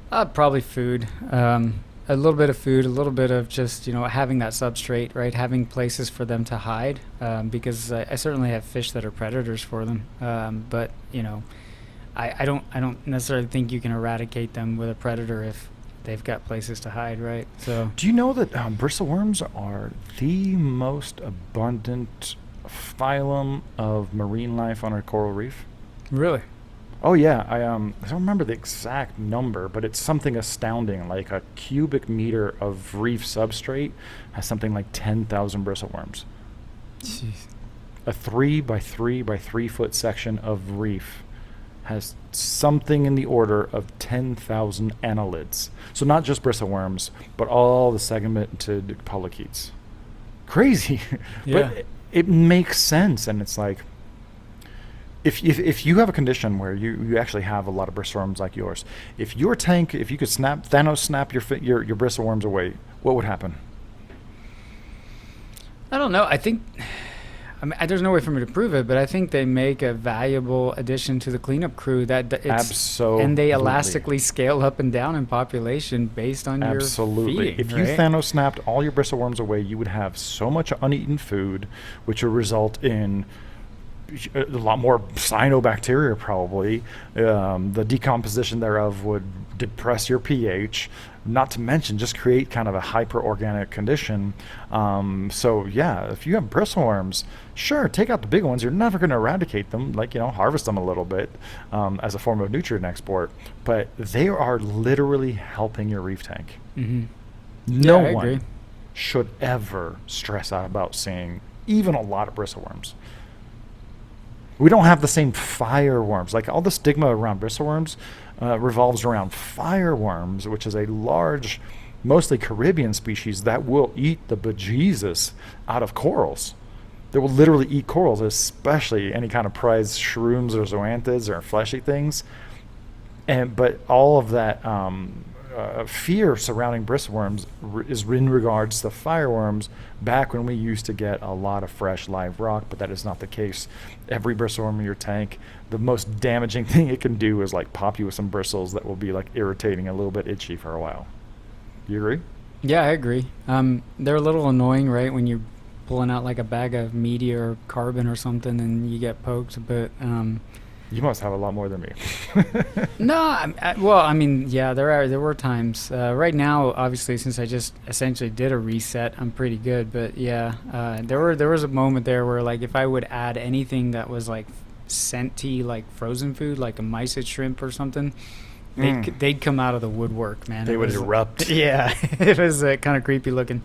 S1: Probably food. A little bit of food, a little bit of just, having that substrate, right? Having places for them to hide, because I certainly have fish that are predators for them. But, I don't necessarily think you can eradicate them with a predator if they've got places to hide, right? So,
S2: Do you know that bristle worms are the most abundant phylum of marine life on a coral reef?
S1: really?
S2: Oh yeah, I don't remember the exact number, but it's something astounding. Like a cubic meter of reef substrate has something like 10,000 bristle worms.
S1: Jeez.
S2: A 3 by 3 by 3 foot section of reef has something in the order of 10,000 annelids. So not just bristle worms, but all the segmented polychaetes. Crazy,
S1: Yeah.
S2: but it makes sense, and it's like. If you have a condition where you actually have a lot of bristle worms like yours, if your tank, if you could Thanos snap your bristle worms away, what would happen?
S1: I don't know. I mean, there's no way for me to prove it, but I think they make a valuable addition to the cleanup crew. It's
S2: Absolutely.
S1: and they elastically scale up and down in population based on
S2: Absolutely.
S1: your feeding.
S2: If you
S1: right?
S2: Thanos snapped all your bristle worms away, you would have so much uneaten food, which would result in a lot more cyanobacteria probably. The decomposition thereof would depress your pH, not to mention just create kind of a hyper-organic condition. So yeah, if you have bristle worms, sure, take out the big ones. You're never going to eradicate them, like, harvest them a little bit as a form of nutrient export. But they are literally helping your reef tank.
S1: Mm-hmm.
S2: No
S1: I
S2: one
S1: agree.
S2: should ever stress out about seeing even a lot of bristle worms. We don't have the same fireworms. Like all the stigma around bristle worms revolves around fireworms, which is a large, mostly Caribbean species that will eat the bejesus out of corals. They will literally eat corals, especially any kind of prized shrooms or zoanthids or fleshy things. But all of that fear surrounding bristle worms is in regards to fireworms back when we used to get a lot of fresh live rock, but that is not the case. Every bristle worm in your tank, the most damaging thing it can do is like pop you with some bristles that will be like irritating, a little bit itchy for a while. You agree?
S1: Yeah, I agree. They're a little annoying, right, when you're pulling out like a bag of media or carbon or something and you get poked, but
S2: You must have a lot more than me.
S1: no, I mean, yeah, there were times. Right now, obviously, since I just essentially did a reset, I'm pretty good. But yeah, there was a moment there where like if I would add anything that was like scenty, like frozen food, like a mysid shrimp or something, they'd come out of the woodwork, man.
S2: They would erupt.
S1: Yeah, it was kind of creepy looking.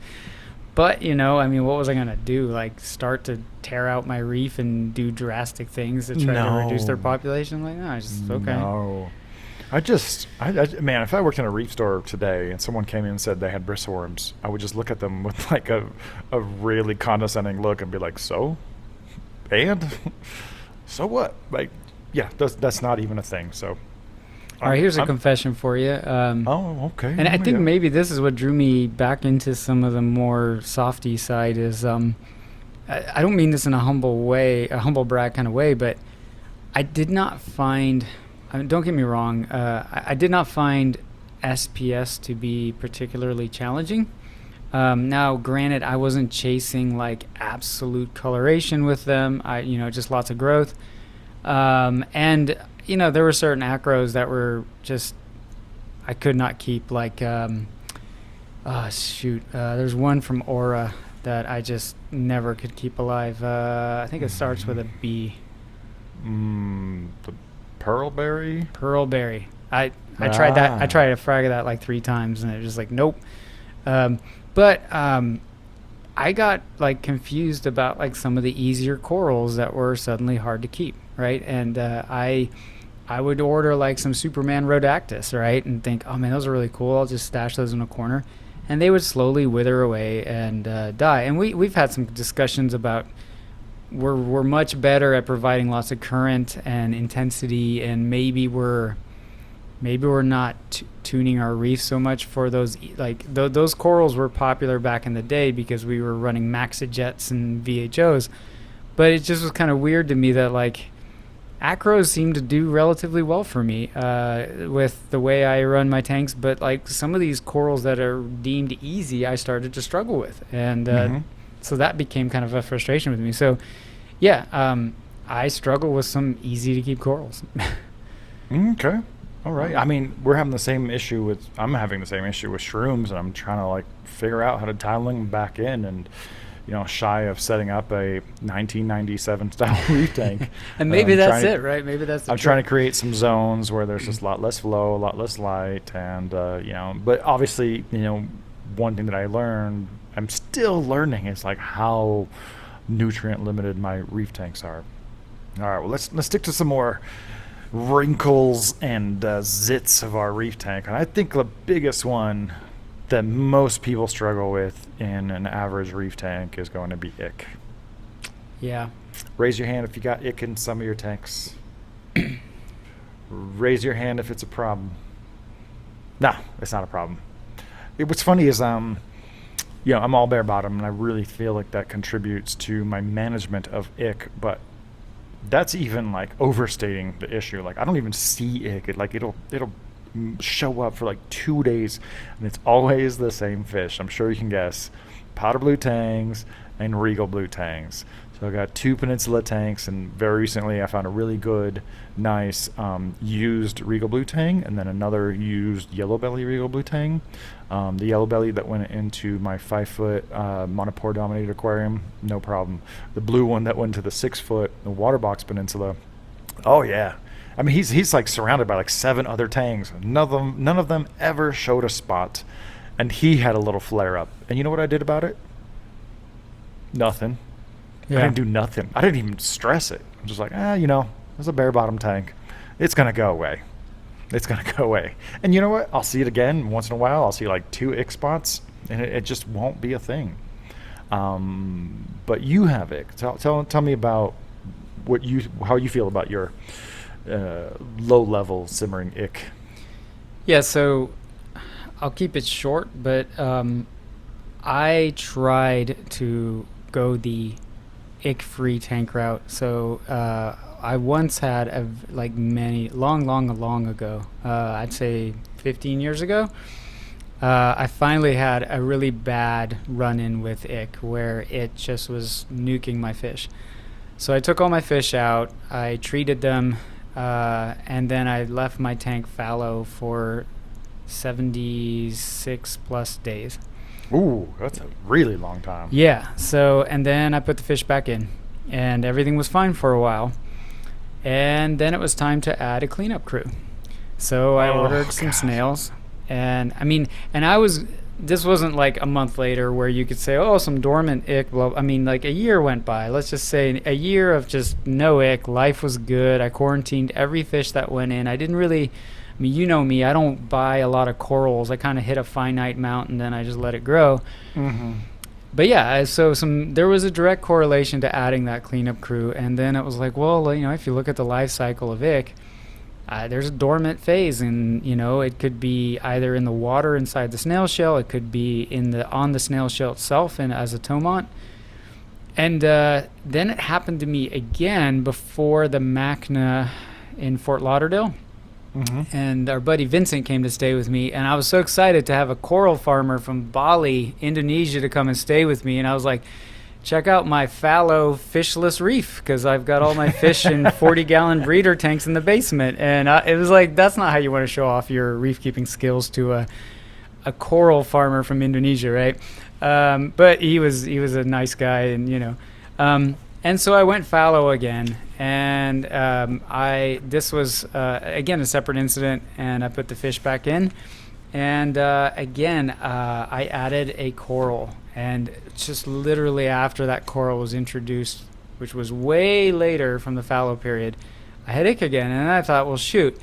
S1: But, I mean, what was I going to do? Like, start to tear out my reef and do drastic things to try to reduce their population? Like, no, okay.
S2: No. Man, if I worked in a reef store today and someone came in and said they had bristle worms, I would just look at them with like a really condescending look and be like, so? And? So what? Like, yeah, that's not even a thing, so.
S1: All right, here's a confession for you.
S2: Okay.
S1: And I think maybe this is what drew me back into some of the more softy side is, I don't mean this in a humble brag kind of way, but I did not find, I mean, don't get me wrong, I did not find SPS to be particularly challenging. Now, granted, I wasn't chasing like absolute coloration with them. Just lots of growth. And there were certain acros that were just, I could not keep, like, there's one from Aura that I just never could keep alive. I think it starts with a B.
S2: The pearlberry?
S1: Pearlberry. I tried that. I tried to frag that like 3 times, and it was just like, nope. But I got like confused about like some of the easier corals that were suddenly hard to keep, right? And I I would order like some Superman Rhodactis, right? And think, oh man, those are really cool. I'll just stash those in a corner. And they would slowly wither away and die. And we've had some discussions about we're much better at providing lots of current and intensity, and maybe we're not tuning our reef so much for those. Those corals were popular back in the day because we were running Maxijets and VHOs. But it just was kind of weird to me that like acros seem to do relatively well for me with the way I run my tanks, but like some of these corals that are deemed easy, I started to struggle with, and so that became kind of a frustration with me. So, yeah, I struggle with some easy to keep corals.
S2: Okay, all right. I mean, I'm having the same issue with shrooms, and I'm trying to like figure out how to dial them back in, and shy of setting up a 1997 style reef tank.
S1: And maybe that's it, right? Maybe that's
S2: I'm trying to create some zones where there's just a lot less flow, a lot less light, and but obviously, one thing that I'm still learning is like how nutrient limited my reef tanks are. All right, well, let's stick to some more wrinkles and zits of our reef tank. And I think the biggest one that most people struggle with in an average reef tank is going to be ick.
S1: Yeah.
S2: Raise your hand if you got ick in some of your tanks. Raise your hand if it's a problem. Nah, it's not a problem. What's funny is, I'm all bare bottom, and I really feel like that contributes to my management of ick, but that's even like overstating the issue. Like I don't even see ick. It'll show up for like 2 days, and it's always the same fish. I'm sure you can guess: powder blue tangs and regal blue tangs. So I got 2 peninsula tanks, and very recently I found a really good, nice used regal blue tang, and then another used yellow belly regal blue tang. The yellow belly that went into my 5-foot Montipora dominated aquarium, no problem. The blue one that went to the 6-foot water box peninsula, oh yeah. I mean, he's like surrounded by like 7 other tangs. None of them ever showed a spot, and he had a little flare up. And you know what I did about it? Nothing. Yeah. I didn't do nothing. I didn't even stress it. I'm just like, there's a bare bottom tank. It's gonna go away. It's gonna go away. And you know what? I'll see it again once in a while. I'll see like 2 ick spots, and it just won't be a thing. But you have ick. Tell me about how you feel about your low-level simmering ick.
S1: Yeah, so I'll keep it short, but I tried to go the ick-free tank route. So I once had long ago, I'd say 15 years ago, I finally had a really bad run-in with ick where it just was nuking my fish. So I took all my fish out, I treated them, and then I left my tank fallow for 76 plus days.
S2: Ooh, that's a really long time.
S1: Yeah. So, and then I put the fish back in, and everything was fine for a while. And then it was time to add a cleanup crew. So I ordered some snails, and this wasn't like a month later where you could say, oh, some dormant ick. Well, I mean, like a year went by. Let's just say a year of just no ick. Life was good. I quarantined every fish that went in. I didn't really, I mean, you know me, I don't buy a lot of corals. I kind of hit a finite amount and then I just let it grow. Mm-hmm. But yeah, so there was a direct correlation to adding that cleanup crew. And then it was like, well, if you look at the life cycle of ick, there's a dormant phase, and it could be either in the water inside the snail shell, it could be on the snail shell itself and as a tomont. And then it happened to me again before the MACNA in Fort Lauderdale. Mm-hmm. And our buddy Vincent came to stay with me, and I was so excited to have a coral farmer from Bali, Indonesia, to come and stay with me. And I was like, check out my fallow fishless reef, because I've got all my fish in 40-gallon breeder tanks in the basement. And it was like, that's not how you want to show off your reef keeping skills to a coral farmer from Indonesia, right? But he was a nice guy, and and so I went fallow again, and this was again a separate incident, and I put the fish back in, and again I added a coral. And just literally after that coral was introduced, which was way later from the fallow period, I had ick again. And I thought, well, shoot.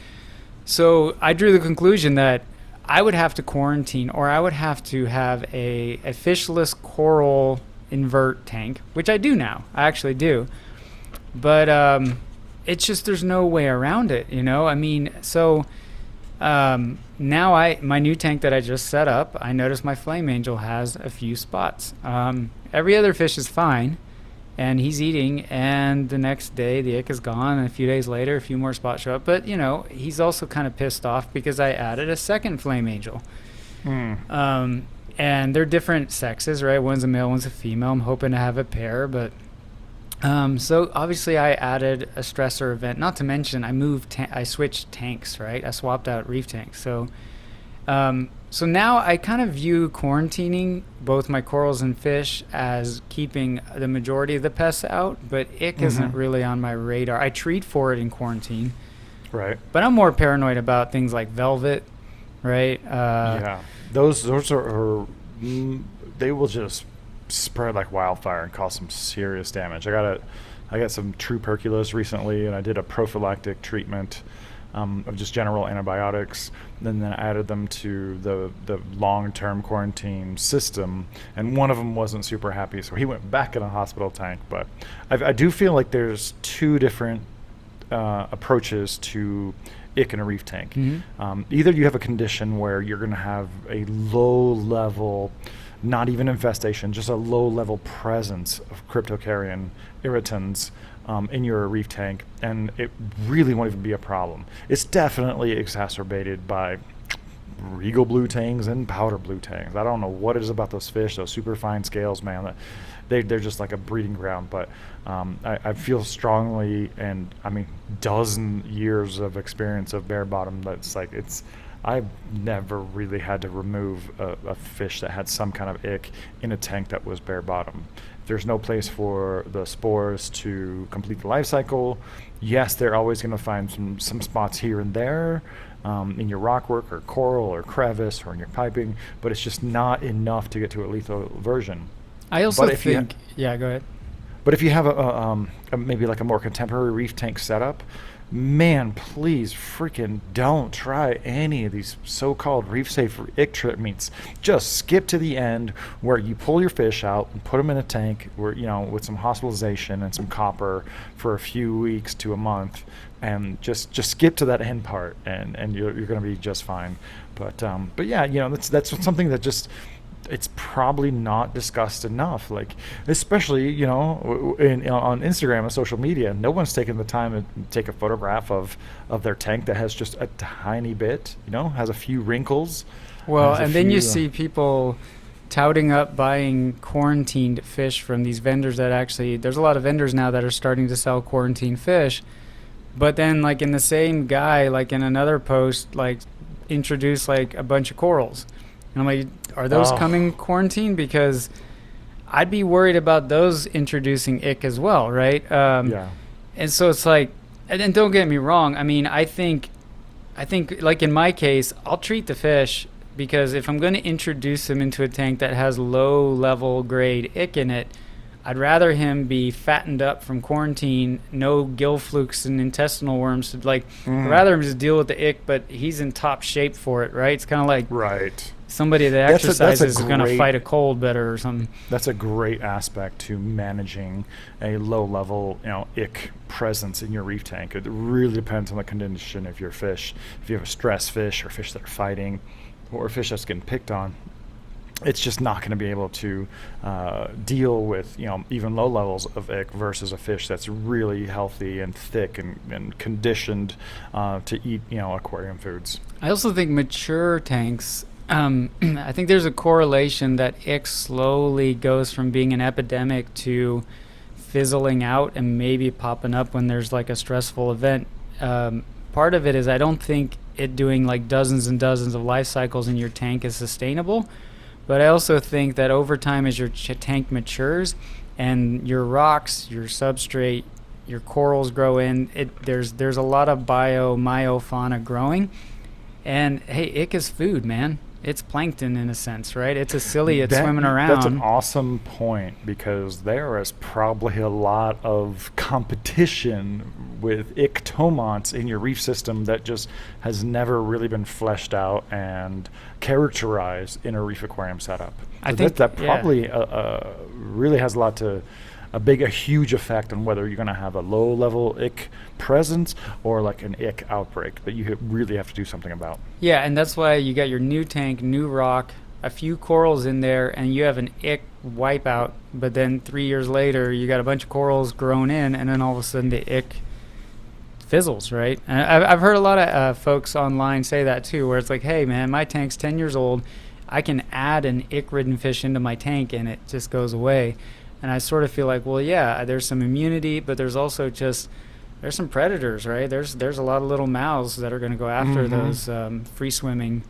S1: So I drew the conclusion that I would have to quarantine, or I would have to have a fishless coral invert tank, which I do now. I actually do. But it's just there's no way around it, you know? I mean, so now my new tank that I just set up, I noticed my flame angel has a few spots. Every other fish is fine, and he's eating, and the next day the ick is gone, and a few days later a few more spots show up. But, you know, he's also kind of pissed off because I added a second flame angel. And they're different sexes, right? One's a male, one's a female. I'm hoping to have a pair, but so obviously I added a stressor event. Not to mention I switched tanks, right? I swapped out reef tanks. So so now I kind of view quarantining both my corals and fish as keeping the majority of the pests out, but ick isn't really on my radar. I treat for it in quarantine,
S2: Right.
S1: but I'm more paranoid about things like velvet, right?
S2: Yeah. Those are they will just spread like wildfire and cause some serious damage. I got some tuberculosis recently, and I did a prophylactic treatment of just general antibiotics, and then I added them to the long-term quarantine system, and one of them wasn't super happy, so he went back in a hospital tank. But I do feel like there's two different approaches to ick in a reef tank. Either you have a condition where you're going to have a low level, not even infestation, just a low level presence of cryptocaryon irritants in your reef tank, and it really won't even be a problem. It's definitely exacerbated by regal blue tangs and powder blue tangs. I don't know what it is about those fish, those super fine scales, man. They're just like a breeding ground. But I feel strongly, and I mean, dozen years of experience of bare bottom, that's like I've never really had to remove a fish that had some kind of ick in a tank that was bare bottom. There's no place for the spores to complete the life cycle. Yes, they're always going to find some spots here and there in your rockwork or coral or crevice or in your piping, but it's just not enough to get to a lethal version.
S1: I also think, yeah, go ahead.
S2: But if you have a maybe like a more contemporary reef tank setup, man, please freaking don't try any of these so-called reef-safe ick treatments. Just skip to the end where you pull your fish out and put them in a tank where, you know, with some hospitalization and some copper for a few weeks to a month, and just skip to that end part, and you're going to be just fine. But yeah, you know, that's something that just, it's probably not discussed enough. Like, especially, you know, on Instagram and social media, no one's taking the time to take a photograph of their tank that has just a tiny bit, you know, has a few wrinkles.
S1: Well, and then you see people touting up buying quarantined fish from these vendors that actually, there's a lot of vendors now that are starting to sell quarantined fish, but then like in the same guy, like in another post, like introduce like a bunch of corals. And I'm like, are those coming quarantine? Because I'd be worried about those introducing ick as well, right?
S2: Yeah.
S1: And so it's like, and don't get me wrong. I mean, I think like in my case, I'll treat the fish, because if I'm going to introduce him into a tank that has low level grade ick in it, I'd rather him be fattened up from quarantine, no gill flukes and intestinal worms. Like, I'd rather him just deal with the ick, but he's in top shape for it, right? It's kind of like somebody that exercises is going to fight a cold better or something. That's
S2: a great aspect to managing a low level, you know, ick presence in your reef tank. It really depends on the condition of your fish. If you have a stress fish or fish that are fighting, or a fish that's getting picked on, it's just not going to be able to deal with, you know, even low levels of ick versus a fish that's really healthy and thick and conditioned to eat, you know, aquarium foods.
S1: I also think mature tanks, I think there's a correlation that ick slowly goes from being an epidemic to fizzling out and maybe popping up when there's like a stressful event. Part of it is I don't think it doing like dozens and dozens of life cycles in your tank is sustainable. But I also think that over time, as your tank matures and your rocks, your substrate, your corals grow in, there's a lot of myofauna growing. And hey, ick is food, man. it's plankton in a sense, right? It's a ciliate swimming
S2: That's an
S1: around.
S2: awesome point, because there is probably a lot of competition with ictomonts in your reef system that just has never really been fleshed out and characterized in a reef aquarium setup.
S1: I
S2: So
S1: think,
S2: that
S1: yeah.
S2: probably really has a huge effect on whether you're going to have a low level ick presence or like an ick outbreak that you really have to do something about.
S1: Yeah, and that's why you got your new tank, new rock, a few corals in there, and you have an ick wipeout. But then 3 years later, you got a bunch of corals grown in, and then all of a sudden the ick fizzles, right? And I've heard a lot of folks online say that too, where it's like, hey, man, my tank's 10 years old. I can add an ick-ridden fish into my tank, and it just goes away. And I sort of feel like, well, yeah, there's some immunity, but there's also just there's some predators, right? There's a lot of little mouths that are going to go after those free swimming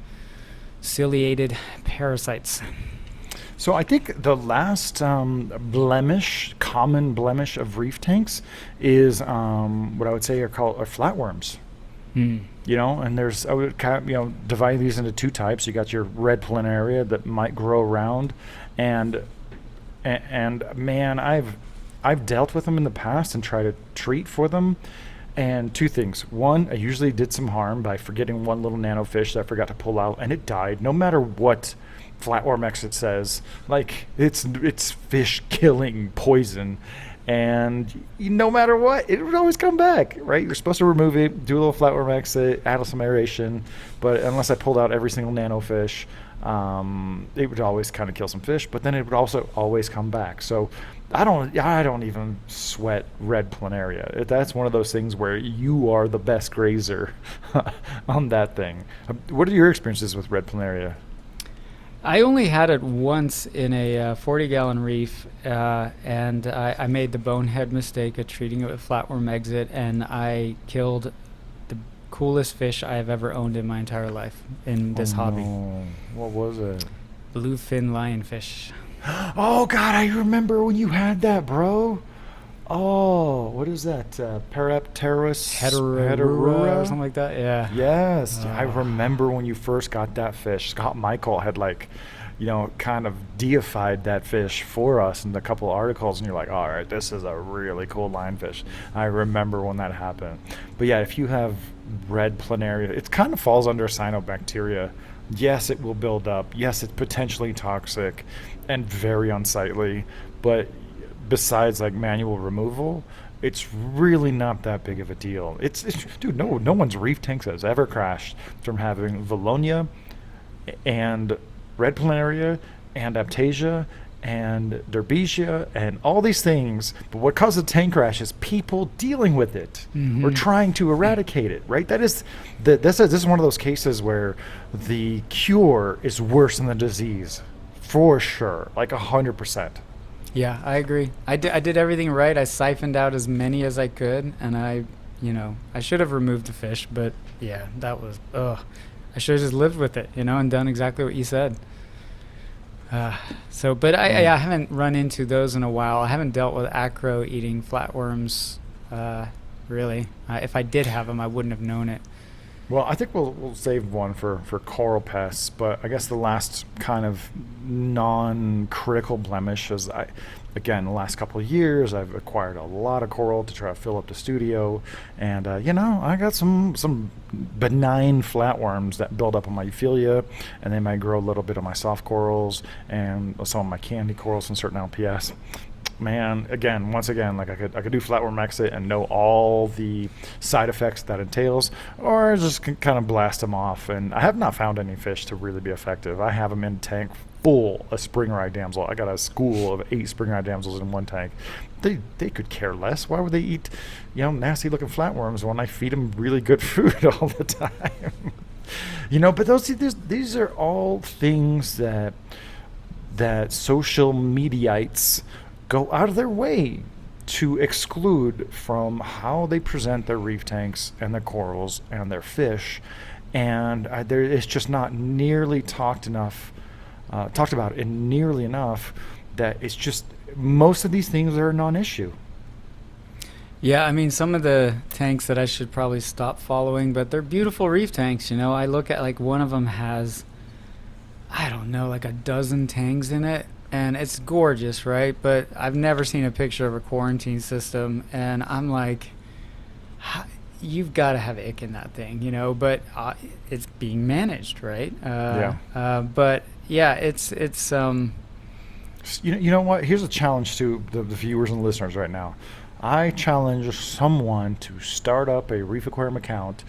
S1: ciliated parasites.
S2: So I think the last common blemish of reef tanks is what I would say are flatworms.
S1: Mm.
S2: You know, and I would divide these into two types. You got your red planaria that might grow around, and man, I've dealt with them in the past and tried to treat for them. And two things. One, I usually did some harm by forgetting one little nanofish that I forgot to pull out, and it died. No matter what Flatworm exit says, like it's fish killing poison, and no matter what, it would always come back. Right? You're supposed to remove it, do a little Flatworm exit, add some aeration, but unless I pulled out every single nanofish, it would always kind of kill some fish, but then it would also always come back. So I don't even sweat red planaria. That's one of those things where you are the best grazer on that thing. What are your experiences with red planaria?
S1: I only had it once in a 40-gallon reef, and I made the bonehead mistake of treating it with flatworm exit, and I killed the coolest fish I have ever owned in my entire life in this hobby.
S2: What was it?
S1: Bluefin lionfish.
S2: Oh God, I remember when you had that, bro. Oh, what is that? Parapterus
S1: Heterura or something like that. Yeah.
S2: Yes, I remember when you first got that fish. Scott Michael had kind of deified that fish for us in a couple of articles, and you're like, all right, this is a really cool lionfish. I remember when that happened. But yeah, if you have red planaria, it kind of falls under cyanobacteria. Yes, it will build up. Yes, it's potentially toxic and very unsightly, but besides like manual removal, it's really not that big of a deal. Dude, no one's reef tanks has ever crashed from having Valonia and red planaria and Aptasia and Derbesia and all these things. But what caused the tank crash is people dealing with it or trying to eradicate it, right? This is one of those cases where the cure is worse than the disease, for sure, like 100%.
S1: Yeah, I agree. I did everything right. I siphoned out as many as I could, and I should have removed the fish, but yeah, that was, I should have just lived with it, and done exactly what you said. But I haven't run into those in a while. I haven't dealt with acro eating flatworms, really. If I did have them, I wouldn't have known it.
S2: Well, I think we'll save one for coral pests, but I guess the last kind of non-critical blemish is the last couple of years I've acquired a lot of coral to try to fill up the studio, and I got some benign flatworms that build up on my Euphilia, and they might grow a little bit on my soft corals and some of my candy corals and certain LPS. Man, once again, like I could do flatworm exit and know all the side effects that entails, or just kind of blast them off. And I have not found any fish to really be effective. I have them in a tank full of spring-eyed damsel. I got a school of 8 spring-eyed damsels in one tank. They could care less. Why would they eat, nasty-looking flatworms when I feed them really good food all the time? But these are all things that social mediaites go out of their way to exclude from how they present their reef tanks and their corals and their fish, and it's just not nearly talked about and nearly enough that it's just most of these things are a non-issue.
S1: Yeah, I mean, some of the tanks that I should probably stop following, but they're beautiful reef tanks. I look at, like, one of them has don't know, like a dozen tangs in it. And it's gorgeous, right? But I've never seen a picture of a quarantine system. And I'm like, you've got to have ick in that thing, you know? But it's being managed, right? But yeah, it's
S2: You know what? Here's a challenge to the viewers and listeners right now. I challenge someone to start up a Reef Aquarium account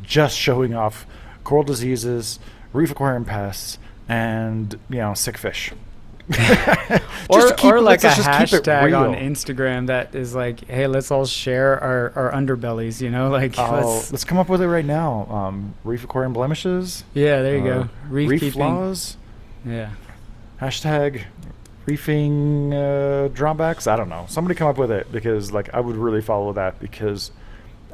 S2: just showing off coral diseases, Reef Aquarium pests, and, sick fish.
S1: or like a hashtag on Instagram that is like, hey, let's all share our underbellies, like
S2: let's come up with it right now. Reef Aquarium blemishes.
S1: Yeah, there you go.
S2: Reef flaws.
S1: Yeah.
S2: Hashtag reefing drawbacks. I don't know. Somebody come up with it, because I would really follow that, because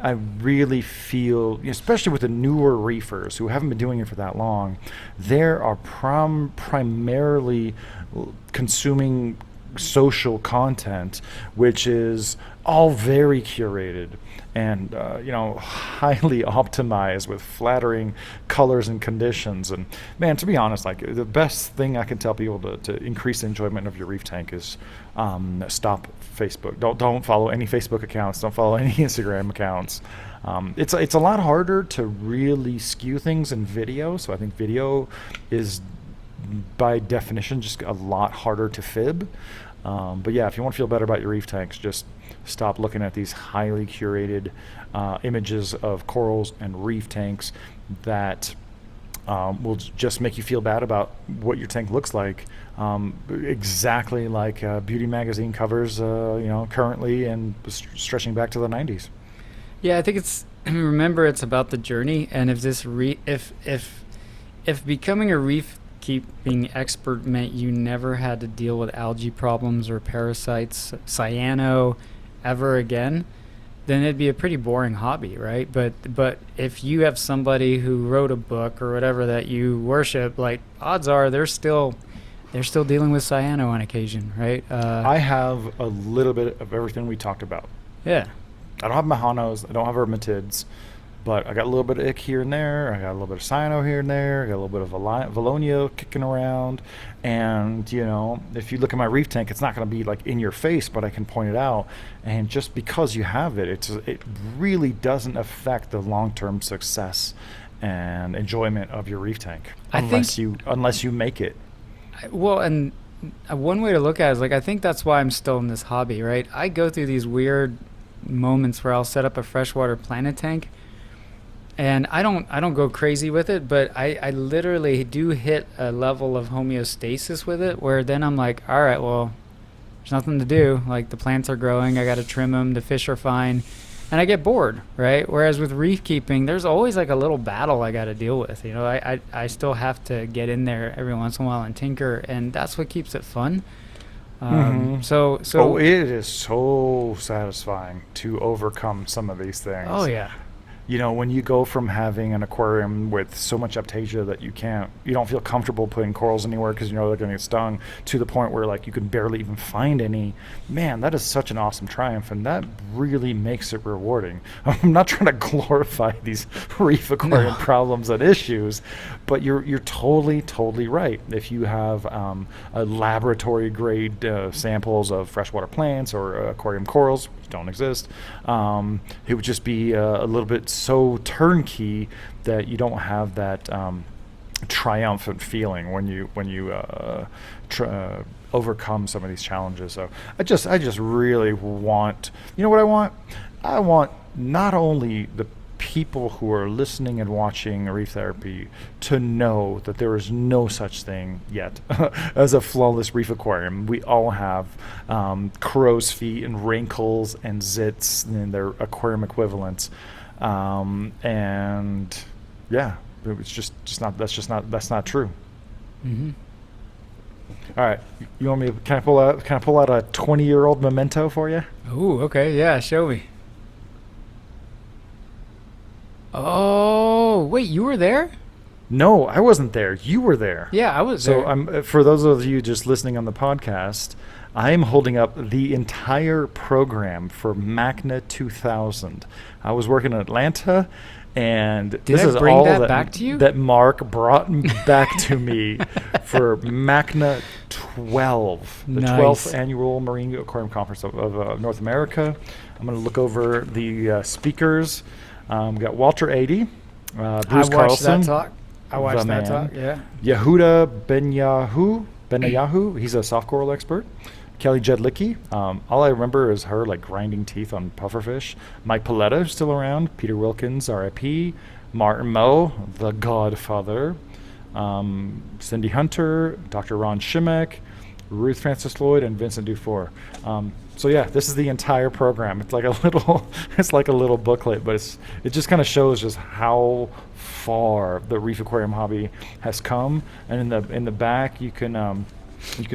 S2: I really feel, especially with the newer reefers who haven't been doing it for that long, they are primarily consuming social content, which is all very curated and highly optimized with flattering colors and conditions. And man, to be honest, the best thing I can tell people to increase the enjoyment of your reef tank is stop Facebook. Don't follow any Facebook accounts. Don't follow any Instagram accounts. It's a lot harder to really skew things in video. So I think video is by definition just a lot harder to fib. But yeah, if you want to feel better about your reef tanks, just stop looking at these highly curated images of corals and reef tanks that will just make you feel bad about what your tank looks like. Exactly like beauty magazine covers, currently, and stretching back to the 90s.
S1: Yeah, I think remember, it's about the journey. And if this if becoming a reef keeping expert meant you never had to deal with algae problems or parasites, cyano, ever again, then it'd be a pretty boring hobby, right? But if you have somebody who wrote a book or whatever that you worship, odds are they're still dealing with cyano on occasion, right?
S2: I have a little bit of everything we talked about.
S1: Yeah.
S2: I don't have Mahanos. I don't have Vermitids. But I got a little bit of ick here and there. I got a little bit of cyano here and there. I got a little bit of Valonia kicking around. And, if you look at my reef tank, it's not going to be in your face, but I can point it out. And just because you have it, it really doesn't affect the long-term success and enjoyment of your reef tank unless you make it.
S1: Well, and one way to look at it is I think that's why I'm still in this hobby, right? I go through these weird moments where I'll set up a freshwater planet tank. And I don't go crazy with it, but I literally do hit a level of homeostasis with it where then I'm like, all right, well, there's nothing to do. The plants are growing, I got to trim them, the fish are fine, and I get bored, right? Whereas with reef keeping, there's always a little battle I got to deal with. I still have to get in there every once in a while and tinker, and that's what keeps it fun. So
S2: it is so satisfying to overcome some of these things.
S1: Oh yeah.
S2: When you go from having an aquarium with so much aptasia that you don't feel comfortable putting corals anywhere because they're going to get stung, to the point where you can barely even find any, man, that is such an awesome triumph, and that really makes it rewarding. I'm not trying to glorify these reef aquarium problems and issues, but you're totally right. If you have a laboratory grade samples of freshwater plants or aquarium corals, which don't exist, it would just be a little bit so turnkey that you don't have that triumphant feeling when you overcome some of these challenges. So I just really want, what I want? I want not only the people who are listening and watching Reef Therapy to know that there is no such thing yet as a flawless reef aquarium. We all have crow's feet and wrinkles and zits and their aquarium equivalents. And yeah, it's that's not true.
S1: Mm-hmm.
S2: All right, you want me? Can I pull out a 20-year-old memento for you?
S1: Ooh, okay, yeah, show me. Oh, wait, you were there?
S2: No, I wasn't there. You were there.
S1: Yeah, I was there.
S2: So for those of you just listening on the podcast, I am holding up the entire program for MACNA 2000. I was working in Atlanta, And
S1: Did
S2: this
S1: I
S2: is
S1: bring
S2: all
S1: that back to you?
S2: that Mark brought back to me for MACNA 12, the
S1: Nice.
S2: 12th Annual Marine Aquarium Conference of North America. I'm going to look over the speakers. We got Walter 80, Bruce
S1: I watched
S2: Carlson,
S1: that talk. I watched
S2: the
S1: that
S2: man.
S1: talk. Yeah.
S2: Yehuda Benyahu, he's a soft coral expert. Kelly Jedlicki, all I remember is her like grinding teeth on pufferfish. Mike Paletta, still around. Peter Wilkins, RIP. Martin Moe, the Godfather. Cindy Hunter, Dr. Ron Shimek, Ruth Francis Lloyd, and Vincent Dufour. So yeah, this is the entire program. It's like a little booklet, but it just kind of shows just how far the reef aquarium hobby has come. And in the back, you can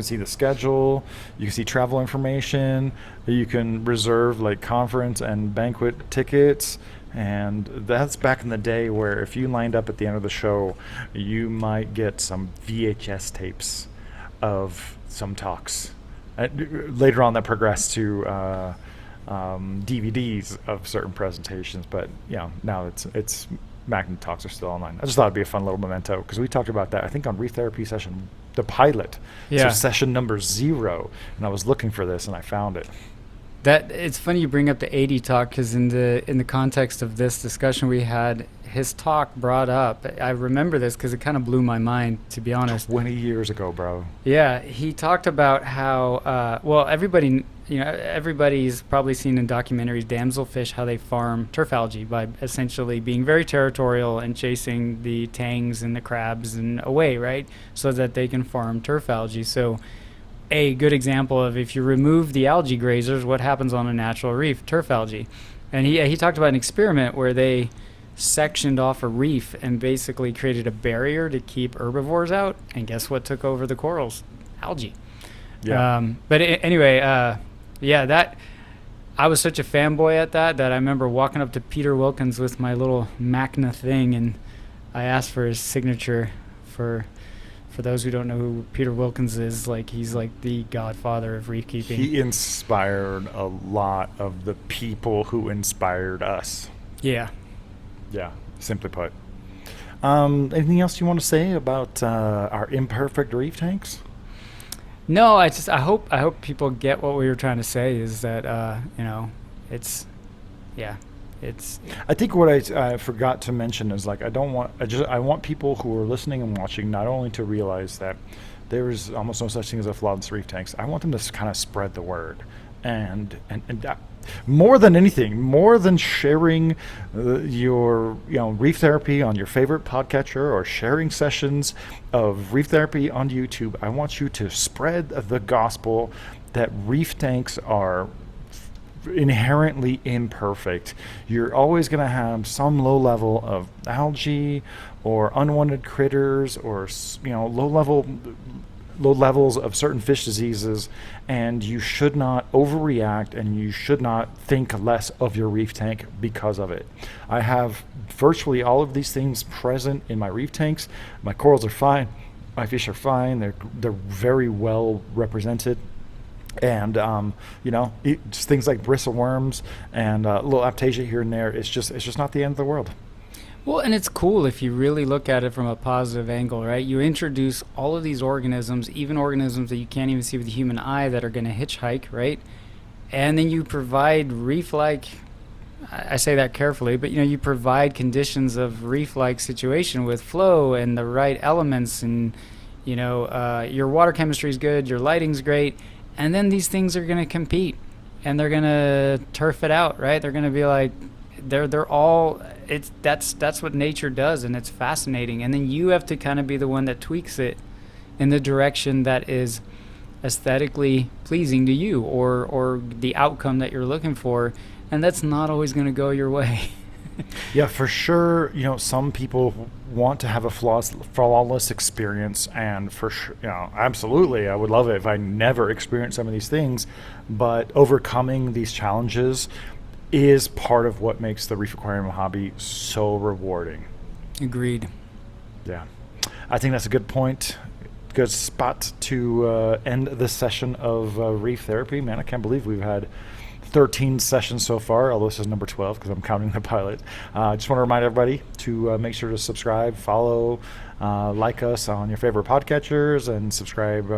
S2: see the schedule, you can see travel information, you can reserve like conference and banquet tickets. And that's back in the day where if you lined up at the end of the show, you might get some VHS tapes of some talks. Later on, that progressed to DVDs of certain presentations, but now it's MACNA talks are still online. I just thought it'd be a fun little memento because we talked about that, I think, on Reef Therapy session, the pilot.
S1: Yeah.
S2: So session number 0, and I was looking for this and I found it.
S1: That it's funny you bring up the 80 talk because in the context of this discussion we had, his talk brought up. I remember this because it kind of blew my mind, to be honest.
S2: 20 years ago, bro.
S1: Yeah, he talked about how everybody's probably seen in documentaries damselfish how they farm turf algae by essentially being very territorial and chasing the tangs and the crabs and away, right, so that they can farm turf algae. So a good example of if you remove the algae grazers, what happens on a natural reef? Turf algae. And he talked about an experiment where they sectioned off a reef and basically created a barrier to keep herbivores out. And guess what took over the corals? Algae.
S2: Yeah.
S1: Anyway, that I was such a fanboy at that I remember walking up to Peter Wilkins with my little MACNA thing, and I asked for his signature. For those who don't know who Peter Wilkins is, he's like the godfather of reef keeping.
S2: He inspired a lot of the people who inspired us.
S1: Yeah.
S2: Yeah, simply put. Anything else you want to say about our imperfect reef tanks?
S1: No, I hope people get what we were trying to say is that it's.
S2: I think what I forgot to mention is I want people who are listening and watching not only to realize that there is almost no such thing as a flawless reef tanks. I want them to kind of spread the word, and that, more than anything, more than sharing your reef therapy on your favorite podcatcher or sharing sessions of reef therapy on YouTube, I want you to spread the gospel that reef tanks are inherently imperfect. You're always going to have some low level of algae or unwanted critters or low levels of certain fish diseases, and you should not overreact and you should not think less of your reef tank because of it. I have virtually all of these things present in my reef tanks. My corals are fine, my fish are fine, they're very well represented. And just things like bristle worms and a little aptasia here and there. It's just not the end of the world.
S1: Well, and it's cool if you really look at it from a positive angle, right? You introduce all of these organisms, even organisms that you can't even see with the human eye, that are going to hitchhike, right? And then you provide reef-like. I say that carefully, but you provide conditions of reef-like situation with flow and the right elements, and your water chemistry is good, your lighting's great. And then these things are going to compete, and they're going to turf it out, right? They're going to be like, they're all. That's what nature does, and it's fascinating. And then you have to kind of be the one that tweaks it in the direction that is aesthetically pleasing to you, or the outcome that you're looking for, and that's not always going to go your way.
S2: Yeah, for sure. Some people want to have a flawless experience, and for sure, absolutely, I would love it if I never experienced some of these things. But overcoming these challenges is part of what makes the reef aquarium hobby so rewarding.
S1: Agreed.
S2: Yeah, I think that's a good point. Good spot to end this session of Reef Therapy. Man, I can't believe we've had 13 sessions so far, although this is number 12 because I'm counting the pilot. I just want to remind everybody to make sure to subscribe, follow, like us on your favorite podcatchers, and subscribe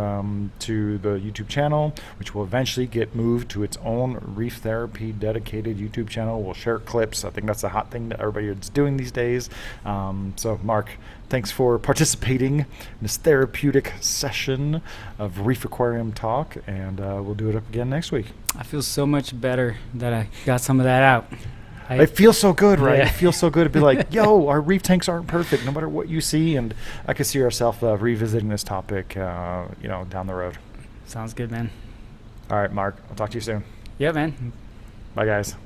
S2: to the YouTube channel, which will eventually get moved to its own Reef Therapy dedicated YouTube channel. We'll share clips. I think that's a hot thing that everybody is doing these days. So, Mark, thanks for participating in this therapeutic session of Reef Aquarium Talk, and we'll do it up again next week.
S1: I feel so much better that I got some of that out.
S2: It feels so good, right?
S1: Yeah.
S2: It feels so good to be like, yo, our reef tanks aren't perfect, no matter what you see. And I could see ourselves revisiting this topic, down the road.
S1: Sounds good, man.
S2: All right, Mark, I'll talk to you soon.
S1: Yeah, man.
S2: Bye, guys.